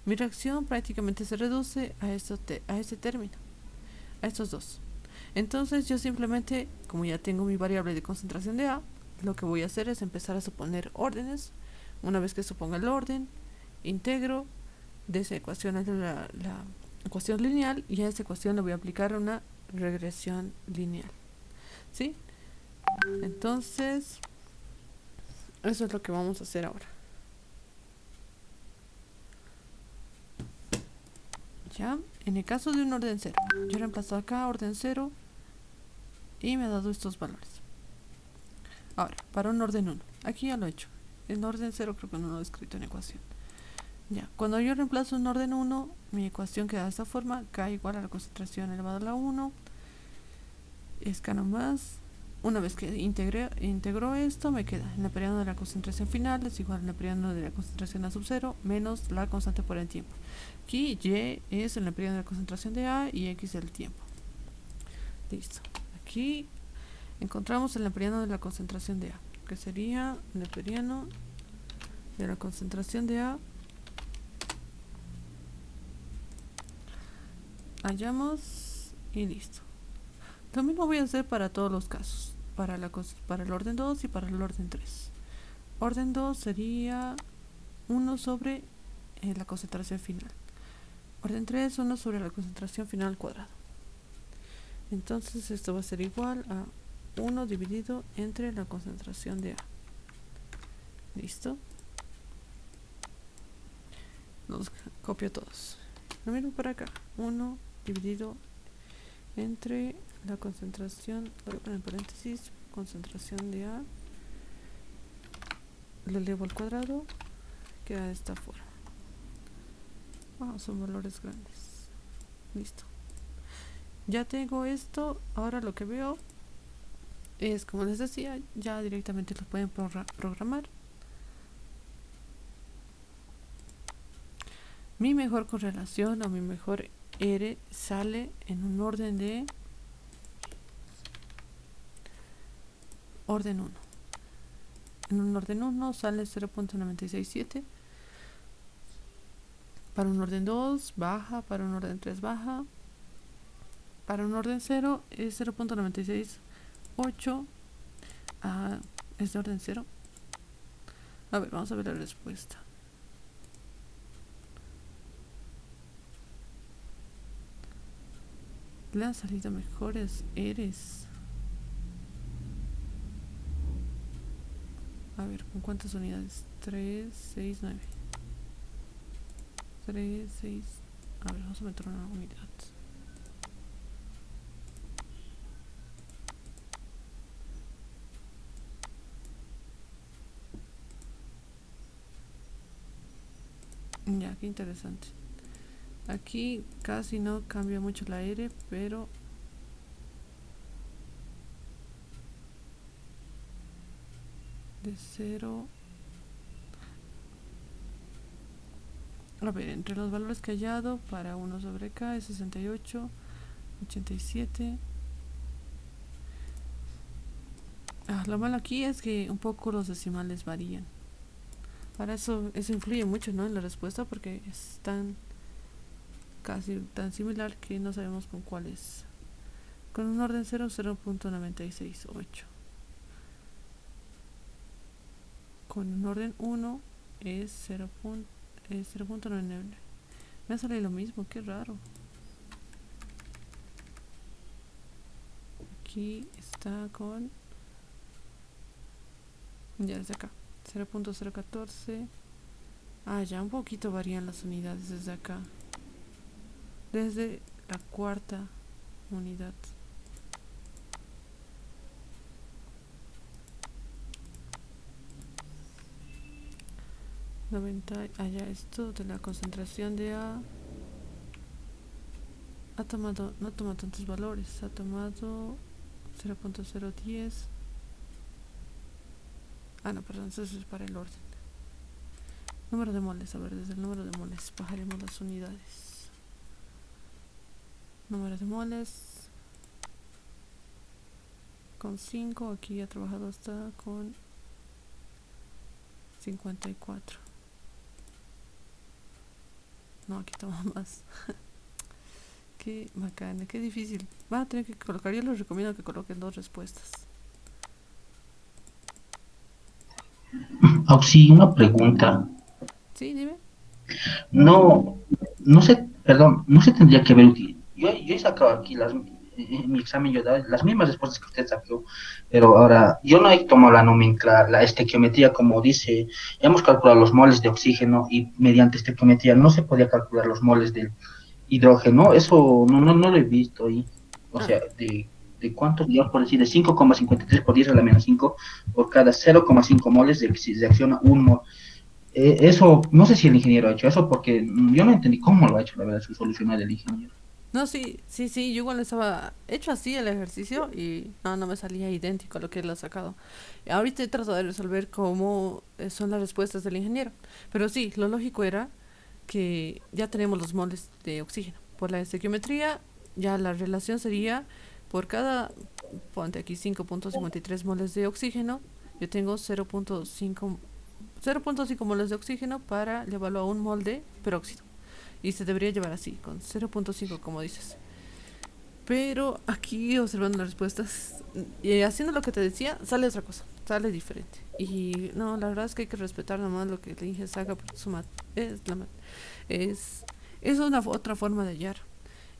Mi reacción prácticamente se reduce a este término, a estos dos. Entonces yo simplemente, como ya tengo mi variable de concentración de A, lo que voy a hacer es empezar a suponer órdenes. Una vez que suponga el orden, integro de esa ecuación a la ecuación lineal, y a esa ecuación le voy a aplicar una regresión lineal. ¿Sí? Entonces, eso es lo que vamos a hacer ahora. Ya, en el caso de un orden 0, yo reemplazo acá orden 0 y me ha dado estos valores. Ahora, para un orden 1, aquí ya lo he hecho. En orden 0 creo que no lo he escrito en ecuación. Ya, cuando yo reemplazo un orden 1, mi ecuación queda de esta forma: K igual a la concentración elevada a la 1. Es K nomás. Una vez que integro esto, me queda el neperiano de la concentración final es igual al neperiano de la concentración A sub 0 menos la constante por el tiempo. Aquí Y es el neperiano de la concentración de A y X el tiempo. Listo. Aquí encontramos el neperiano de la concentración de A, que sería el neperiano de la concentración de A. Hallamos y listo. Lo mismo voy a hacer para todos los casos, para el orden 2 y para el orden 3. Orden 2 sería 1 sobre la concentración final. Orden 3, 1 sobre la concentración final al cuadrado. Entonces esto va a ser igual a 1 dividido entre la concentración de A. Listo. Los copio todos. Lo mismo para acá. 1 dividido entre la concentración, voy a poner en paréntesis, concentración de A, lo elevo al cuadrado, queda de esta forma. Son valores grandes. Listo. Ya tengo esto. Ahora lo que veo es, como les decía, ya directamente lo pueden programar. Mi mejor correlación o mi mejor R sale en un orden de orden 1. En un orden 1 sale 0.967. Para un orden 2 baja, para un orden 3 baja. Para un orden 0 es 0.968. Es de orden 0. A ver, vamos a ver la respuesta. Le han salido mejores Eres. A ver, ¿con cuántas unidades? 3, 6, 9. 3, 6. A ver, vamos a meter una unidad. Ya, qué interesante. Aquí casi no cambia mucho la R, pero de 0. A ver, entre los valores que he hallado para 1 sobre K es 68, 87. Lo malo aquí es que un poco los decimales varían. Para eso influye mucho, ¿no?, en la respuesta, porque es casi tan similar que no sabemos con cuál es. Con un orden 0, 0.968. Con un orden 1 es 0.99. Me sale lo mismo, qué raro. Aquí está con... ya desde acá. 0.014. Ya un poquito varían las unidades desde acá. Desde la cuarta unidad. Ya esto de la concentración de A no toma tantos valores, ha tomado 0.010. No, perdón, eso es para el orden. Número de moles, a ver, desde el número de moles bajaremos las unidades. Número de moles con 5, aquí ha trabajado hasta con 54. No, aquí toma más. Qué bacana, qué difícil. Va a tener que colocar, yo les recomiendo que coloquen dos respuestas. Auxi, una pregunta. Sí, dime. No, no sé, perdón, no se tendría que haber utilizado. Yo he sacado aquí en mi examen, yo he dado las mismas respuestas que usted sacó, pero ahora yo no he tomado la nomenclatura, la estequiometría, como dice, ya hemos calculado los moles de oxígeno y mediante estequiometría no se podía calcular los moles del hidrógeno, eso no lo he visto ahí. O Ah, sea, de cuántos, digamos, por decir, de 5,53 por 10 a la menos 5 por cada 0,5 moles de acciona un mol. Eso, no sé si el ingeniero ha hecho eso porque yo no entendí cómo lo ha hecho, la verdad, su solucionar el ingeniero. no, sí, sí, sí, yo igual estaba hecho así el ejercicio y no me salía idéntico a lo que él ha sacado. Ahorita he tratado de resolver cómo son las respuestas del ingeniero. Pero sí, lo lógico era que ya tenemos los moles de oxígeno. Por la estequiometría, ya la relación sería por cada, ponte aquí 5.53 moles de oxígeno, yo tengo 0.5 moles de oxígeno para llevarlo a un mol de peróxido. Y se debería llevar así, con 0.5 como dices. Pero aquí observando las respuestas y haciendo lo que te decía, sale otra cosa, sale diferente. Y no, la verdad es que hay que respetar nomás lo que el ingeniero saca porque es, es una otra forma de hallar.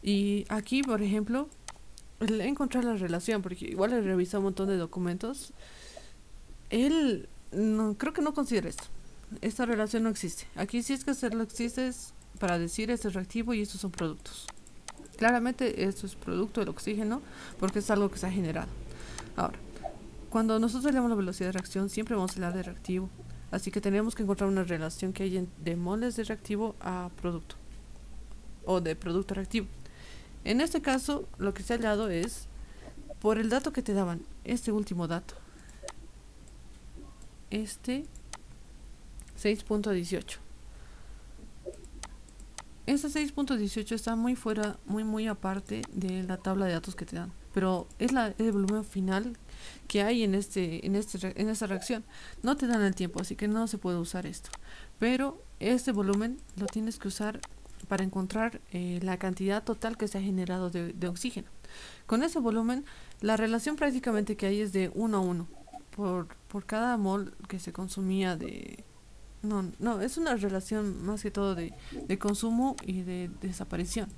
Y aquí, por ejemplo, el encontrar la relación, porque igual he revisado un montón de documentos, él no, creo que no considera esto. Esta relación no existe. Aquí sí es que hacerlo existe es para decir este es reactivo y estos son productos. Claramente esto es producto del oxígeno porque es algo que se ha generado. Ahora, cuando nosotros leemos la velocidad de reacción siempre vamos a hablar de reactivo. Así que tenemos que encontrar una relación que haya de moles de reactivo a producto o de producto reactivo. En este caso, lo que se ha hallado es por el dato que te daban, este último dato, este 6.18. Ese 6.18 está muy fuera, muy aparte de la tabla de datos que te dan. Pero es el volumen final que hay en esta reacción. No te dan el tiempo, así que no se puede usar esto. Pero este volumen lo tienes que usar para encontrar la cantidad total que se ha generado de oxígeno. Con ese volumen, la relación prácticamente que hay es de 1 a 1 por cada mol que se consumía de, no, es una relación más que todo de consumo y de desaparición.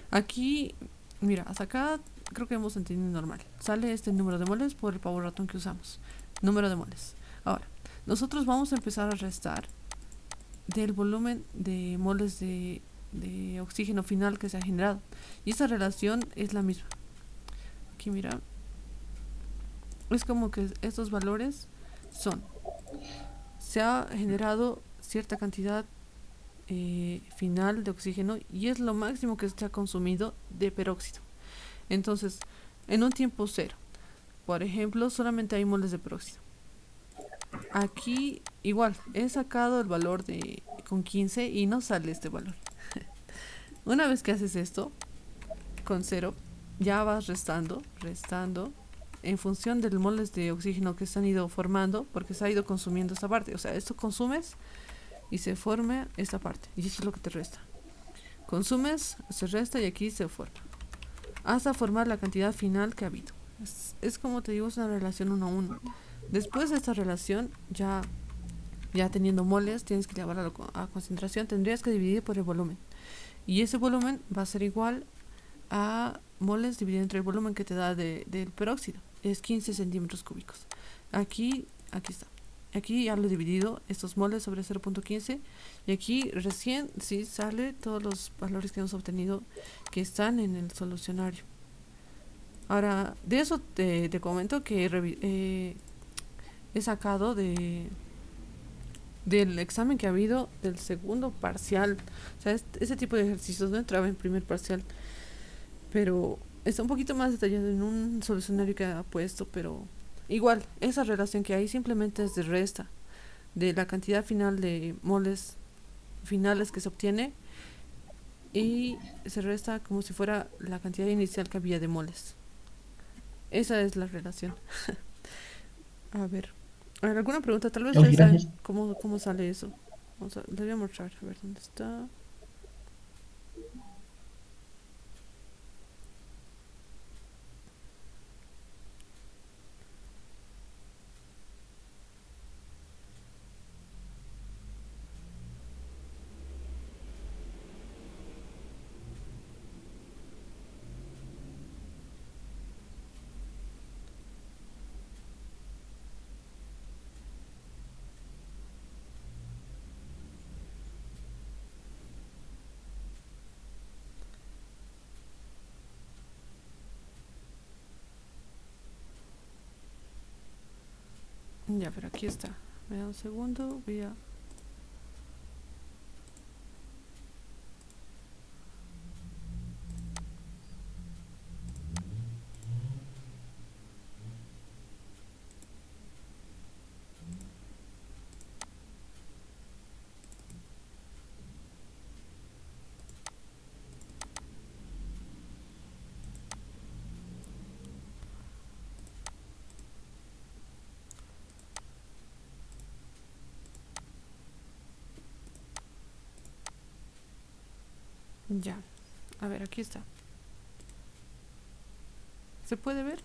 Aquí, mira, hasta acá creo que hemos entendido normal. Sale este número de moles por el power ratón que usamos. Número de moles. Ahora, nosotros vamos a empezar a restar del volumen de moles de oxígeno final que se ha generado. Y esa relación es la misma. Aquí, mira, es como que estos valores son, se ha generado cierta cantidad final de oxígeno y es lo máximo que se ha consumido de peróxido. Entonces, en un tiempo cero, por ejemplo, solamente hay moles de peróxido. Aquí igual, he sacado el valor de con 15 y no sale este valor. Una vez que haces esto, con cero, ya vas restando, en función del moles de oxígeno que se han ido formando, porque se ha ido consumiendo esta parte. O sea, esto consumes y se forma esta parte. Y eso es lo que te resta. Consumes, se resta y aquí se forma. Hasta formar la cantidad final que ha habido. Es como te digo, es una relación 1 a 1. Después de esta relación, ya teniendo moles, tienes que llevarla a concentración, tendrías que dividir por el volumen. Y ese volumen va a ser igual a moles dividido entre el volumen que te da del peróxido. Es 15 centímetros cúbicos. Aquí está. Aquí ya lo he dividido, estos moles sobre 0.15. Y aquí recién sí sale todos los valores que hemos obtenido que están en el solucionario. Ahora, de eso te comento que he sacado del examen que ha habido del segundo parcial. O sea, ese tipo de ejercicios no entraba en primer parcial, pero está un poquito más detallado en un solucionario que ha puesto, pero igual, esa relación que hay simplemente es de resta de la cantidad final de moles finales que se obtiene y se resta como si fuera la cantidad inicial que había de moles. Esa es la relación. A ver, alguna pregunta. Tal vez Ok, ustedes saben gracias. cómo sale eso. Les voy a mostrar. A ver, ¿dónde está? Ya, pero aquí está. Me da un segundo. Voy a... Ya. A ver, aquí está. ¿Se puede ver?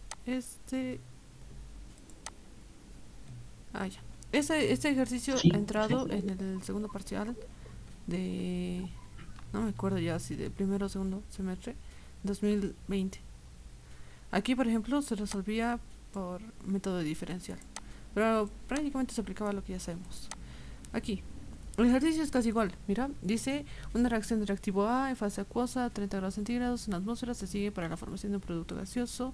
Ah, ya. Este ejercicio ha Sí, sí. entrado en el segundo parcial de... No me acuerdo ya si de primero o segundo semestre, 2020. Aquí, por ejemplo, se resolvía por método diferencial, pero prácticamente se aplicaba lo que ya sabemos. Aquí, el ejercicio es casi igual. Mira, dice una reacción de reactivo A en fase acuosa, 30 grados centígrados en la atmósfera, se sigue para la formación de un producto gaseoso.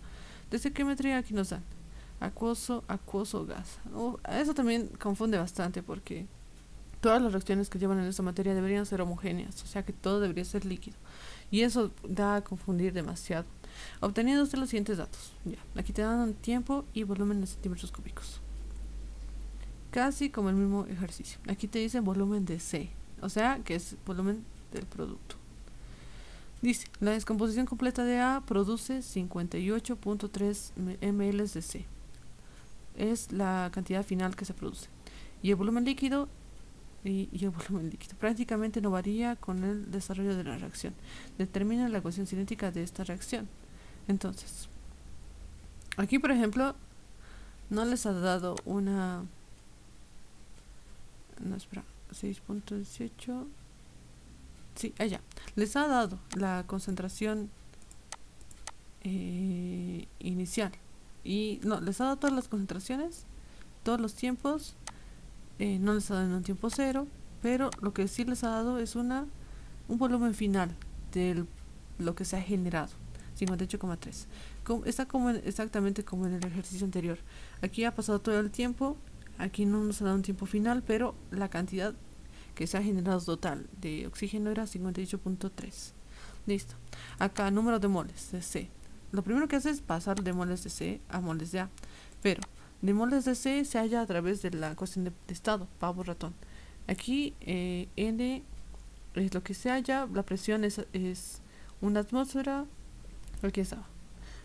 De estequiometría aquí nos dan acuoso, acuoso, gas. Eso también confunde bastante porque todas las reacciones que llevan en esta materia deberían ser homogéneas, o sea que todo debería ser líquido. Y eso da a confundir demasiado. Obteniendo usted los siguientes datos. Ya, aquí te dan tiempo y volumen en centímetros cúbicos. Casi como el mismo ejercicio. Aquí te dice volumen de C, o sea que es volumen del producto. Dice, la descomposición completa de A produce 58.3 ml de C. Es la cantidad final que se produce. Y el volumen líquido y el volumen líquido prácticamente no varía con el desarrollo de la reacción. Determina la ecuación cinética de esta reacción. Entonces, aquí por ejemplo, no les ha dado una... No, espera, 6.18. Sí, allá. Les ha dado la concentración inicial. Y no, les ha dado todas las concentraciones, todos los tiempos. No les ha dado en un tiempo cero, pero lo que sí les ha dado es un volumen final de lo que se ha generado. 58,3. Está exactamente como en el ejercicio anterior. Aquí ha pasado todo el tiempo. Aquí no nos ha dado un tiempo final, pero la cantidad que se ha generado total de oxígeno era 58.3. Listo. Acá, número de moles de C. Lo primero que hace es pasar de moles de C a moles de A. Pero de moles de C se halla a través de la cuestión de estado, pavo ratón. Aquí N es lo que se halla, la presión es una atmósfera, aquí estaba.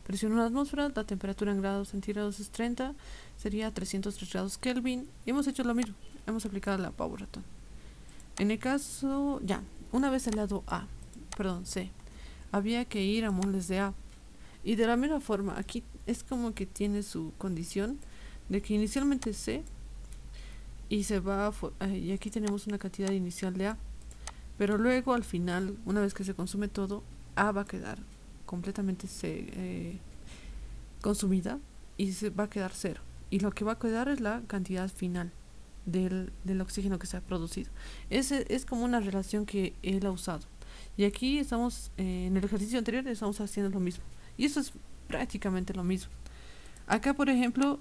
Presión en una atmósfera, la temperatura en grados centígrados es 30, sería 303 grados Kelvin. Y hemos hecho lo mismo, hemos aplicado la pavo ratón. En el caso, ya, una vez el lado C, había que ir a moles de A. Y de la misma forma, aquí es como que tiene su condición de que inicialmente C y se va y aquí tenemos una cantidad inicial de A. Pero luego al final, una vez que se consume todo, A va a quedar completamente consumida y se va a quedar cero. Y lo que va a quedar es la cantidad final del oxígeno que se ha producido. Ese es como una relación que él ha usado. Y aquí estamos, en el ejercicio anterior, estamos haciendo lo mismo. Y eso es prácticamente lo mismo. Acá, por ejemplo,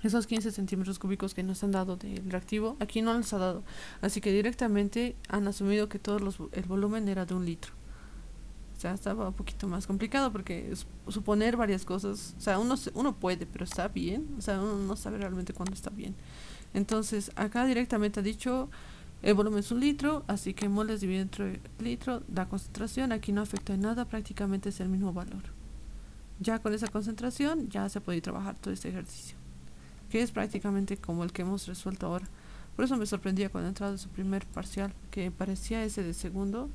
esos 15 centímetros cúbicos que nos han dado del reactivo, aquí no les ha dado. Así que directamente han asumido que el volumen era de 1 litro. O sea, estaba un poquito más complicado porque suponer varias cosas, o sea, uno puede, pero está bien, o sea, uno no sabe realmente cuándo está bien. Entonces, acá directamente ha dicho, el volumen es 1 litro, así que moles dividido entre litro, la concentración aquí no afecta en nada, prácticamente es el mismo valor Ya con esa concentración ya se puede trabajar todo este ejercicio, que es prácticamente como el que hemos resuelto ahora. Por eso me sorprendía cuando entraba su primer parcial, que parecía ese de segundo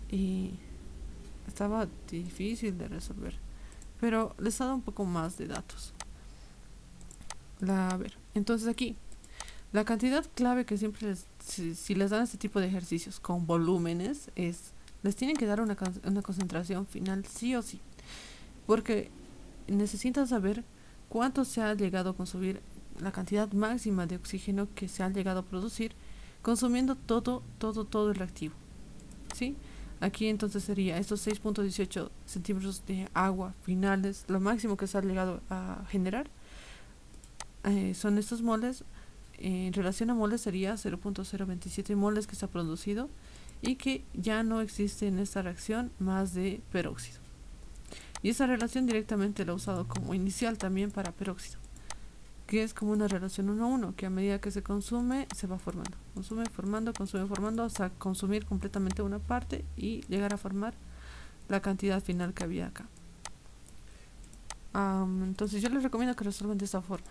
y estaba difícil de resolver. Pero les ha dado un poco más de datos. A ver, entonces aquí, la cantidad clave que siempre si les dan este tipo de ejercicios con volúmenes es, les tienen que dar una concentración final sí o sí. Porque necesitan saber cuánto se ha llegado a consumir, la cantidad máxima de oxígeno que se ha llegado a producir consumiendo todo el reactivo. ¿Sí? Aquí entonces sería estos 6.18 centímetros de agua finales, lo máximo que se ha llegado a generar. Son estos moles. En relación a moles sería 0.027 moles que se ha producido y que ya no existe en esta reacción más de peróxido. Y esa relación directamente la he usado como inicial también para peróxido, que es como una relación 1 a 1, que a medida que se consume se va formando, consume formando hasta consumir completamente una parte y llegar a formar la cantidad final que había acá. Entonces yo les recomiendo que resuelvan de esta forma,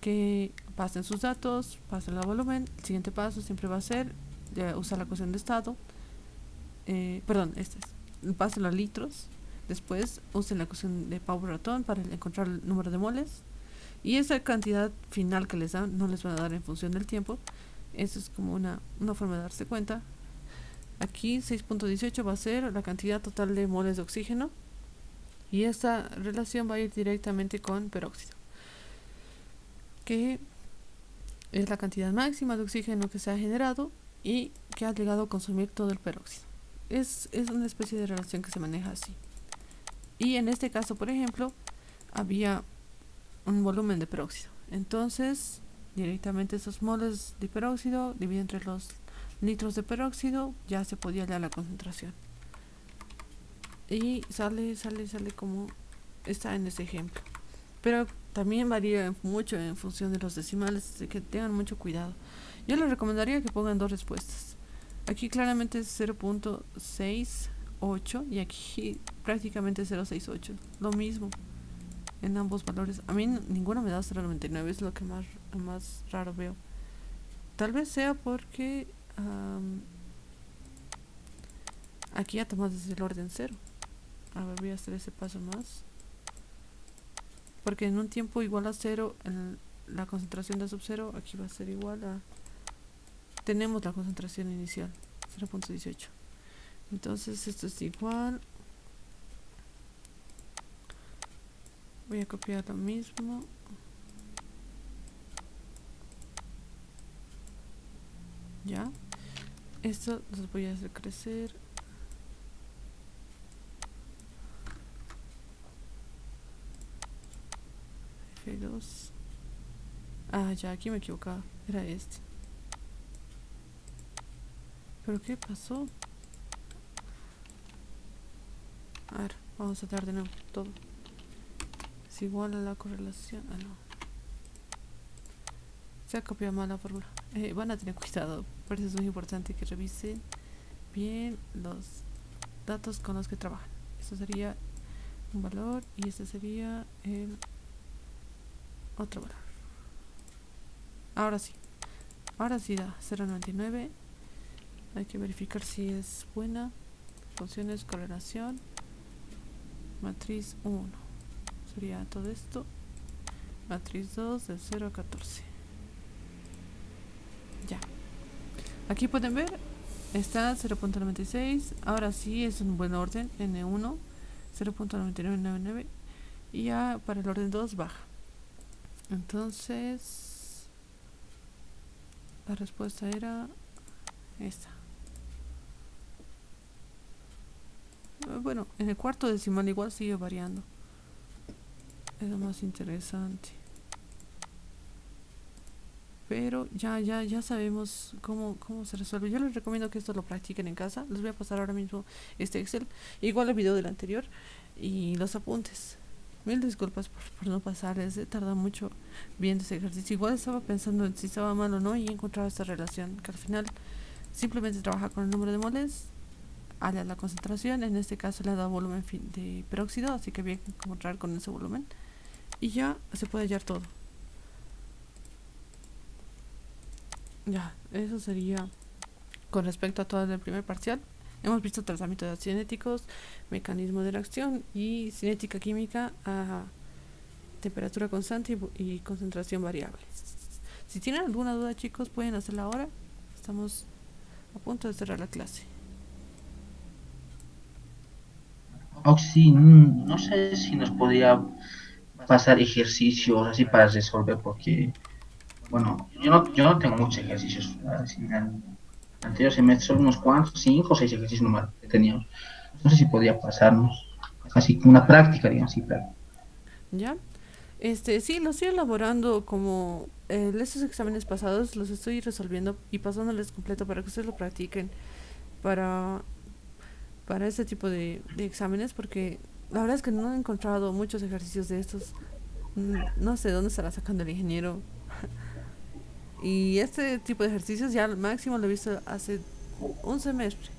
que pasen sus datos, pasen el volumen. El siguiente paso siempre va a ser usar la ecuación de estado, pásenlo a litros. Después usen la ecuación de Power-Raton para encontrar el número de moles. Y esa cantidad final que les dan no les van a dar en función del tiempo. Eso es como una forma de darse cuenta. Aquí 6.18 va a ser la cantidad total de moles de oxígeno. Y esta relación va a ir directamente con peróxido, que es la cantidad máxima de oxígeno que se ha generado y que ha llegado a consumir todo el peróxido. Es una especie de relación que se maneja así. Y en este caso, por ejemplo, había un volumen de peróxido. Entonces, directamente esos moles de peróxido dividido entre los litros de peróxido, ya se podía hallar la concentración. Y sale como está en este ejemplo. Pero también varía mucho en función de los decimales, así que tengan mucho cuidado. Yo les recomendaría que pongan dos respuestas. Aquí claramente es 0.68 y aquí prácticamente 0.68. Lo mismo en ambos valores. A mí ninguno me da 0.99, es lo que más raro veo. Tal vez sea porque aquí ya tomas desde el orden 0. A ver, voy a hacer ese paso más. Porque en un tiempo igual a 0, la concentración de sub 0 aquí va a ser igual a... Tenemos la concentración inicial, 0.18. Entonces esto es igual. Voy a copiar lo mismo. Ya. Esto los voy a hacer crecer. F2. Ya, aquí me equivocaba. Era este. ¿Pero qué pasó? A ver, vamos a dar de nuevo todo. Es igual a la correlación. No. Se ha copiado mal la fórmula. Van a tener cuidado. Por eso es muy importante que revisen bien los datos con los que trabajan. Esto sería un valor y este sería el otro valor. Ahora sí da 0.99. Hay que verificar si es buena. Funciones, correlación, matriz 1 sería todo esto, matriz 2 del 0 a 14. Ya, aquí pueden ver, está 0.96. ahora sí es un buen orden. N1 0.9999 y ya para el orden 2 baja. Entonces la respuesta era esta. Bueno, en el cuarto decimal igual sigue variando. Es lo más interesante. Pero ya sabemos cómo se resuelve. Yo les recomiendo que esto lo practiquen en casa. Les voy a pasar ahora mismo este Excel, igual el video del anterior y los apuntes. Mil disculpas por no pasarles, tarda mucho viendo ese ejercicio. Igual estaba pensando en si estaba mal o no y he encontrado esta relación, que al final simplemente trabaja con el número de moles haya la concentración. En este caso le ha dado volumen de peróxido, así que voy a encontrar con ese volumen. Y ya se puede hallar todo. Ya, eso sería con respecto a todo el primer parcial. Hemos visto tratamiento de cinéticos, mecanismo de reacción y cinética química a temperatura constante y concentración variable. Si tienen alguna duda, chicos, pueden hacerla ahora. Estamos a punto de cerrar la clase. Sí, no sé si nos podría pasar ejercicios así para resolver, porque, bueno, yo no tengo muchos ejercicios. Así, en el anterior semestre, solo unos cuantos, 5 o 6 ejercicios nomás que teníamos. No sé si podría pasarnos, así como una práctica, digamos, sí, práctica. ¿Ya? Sí, lo estoy elaborando como estos exámenes pasados los estoy resolviendo y pasándoles completo para que ustedes lo practiquen para, para este tipo de exámenes, porque la verdad es que no he encontrado muchos ejercicios de estos. No sé dónde estará sacando el ingeniero. Y este tipo de ejercicios ya al máximo lo he visto hace un semestre,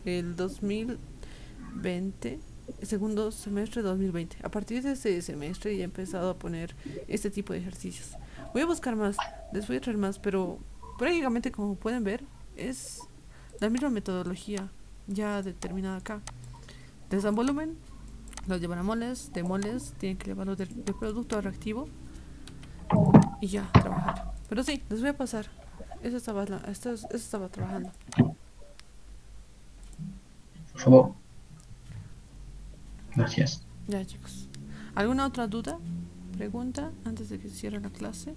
el 2020, el segundo semestre de 2020. A partir de ese semestre ya he empezado a poner este tipo de ejercicios. Voy a buscar más, les voy a traer más, pero prácticamente como pueden ver es la misma metodología ya determinada acá. Les dan volumen, los llevan a moles, de moles tienen que llevarlo de producto a reactivo y ya, trabajar. Pero sí, les voy a pasar. Eso estaba trabajando. Por favor, gracias. Ya, chicos. ¿Alguna otra duda? ¿Pregunta antes de que cierre la clase?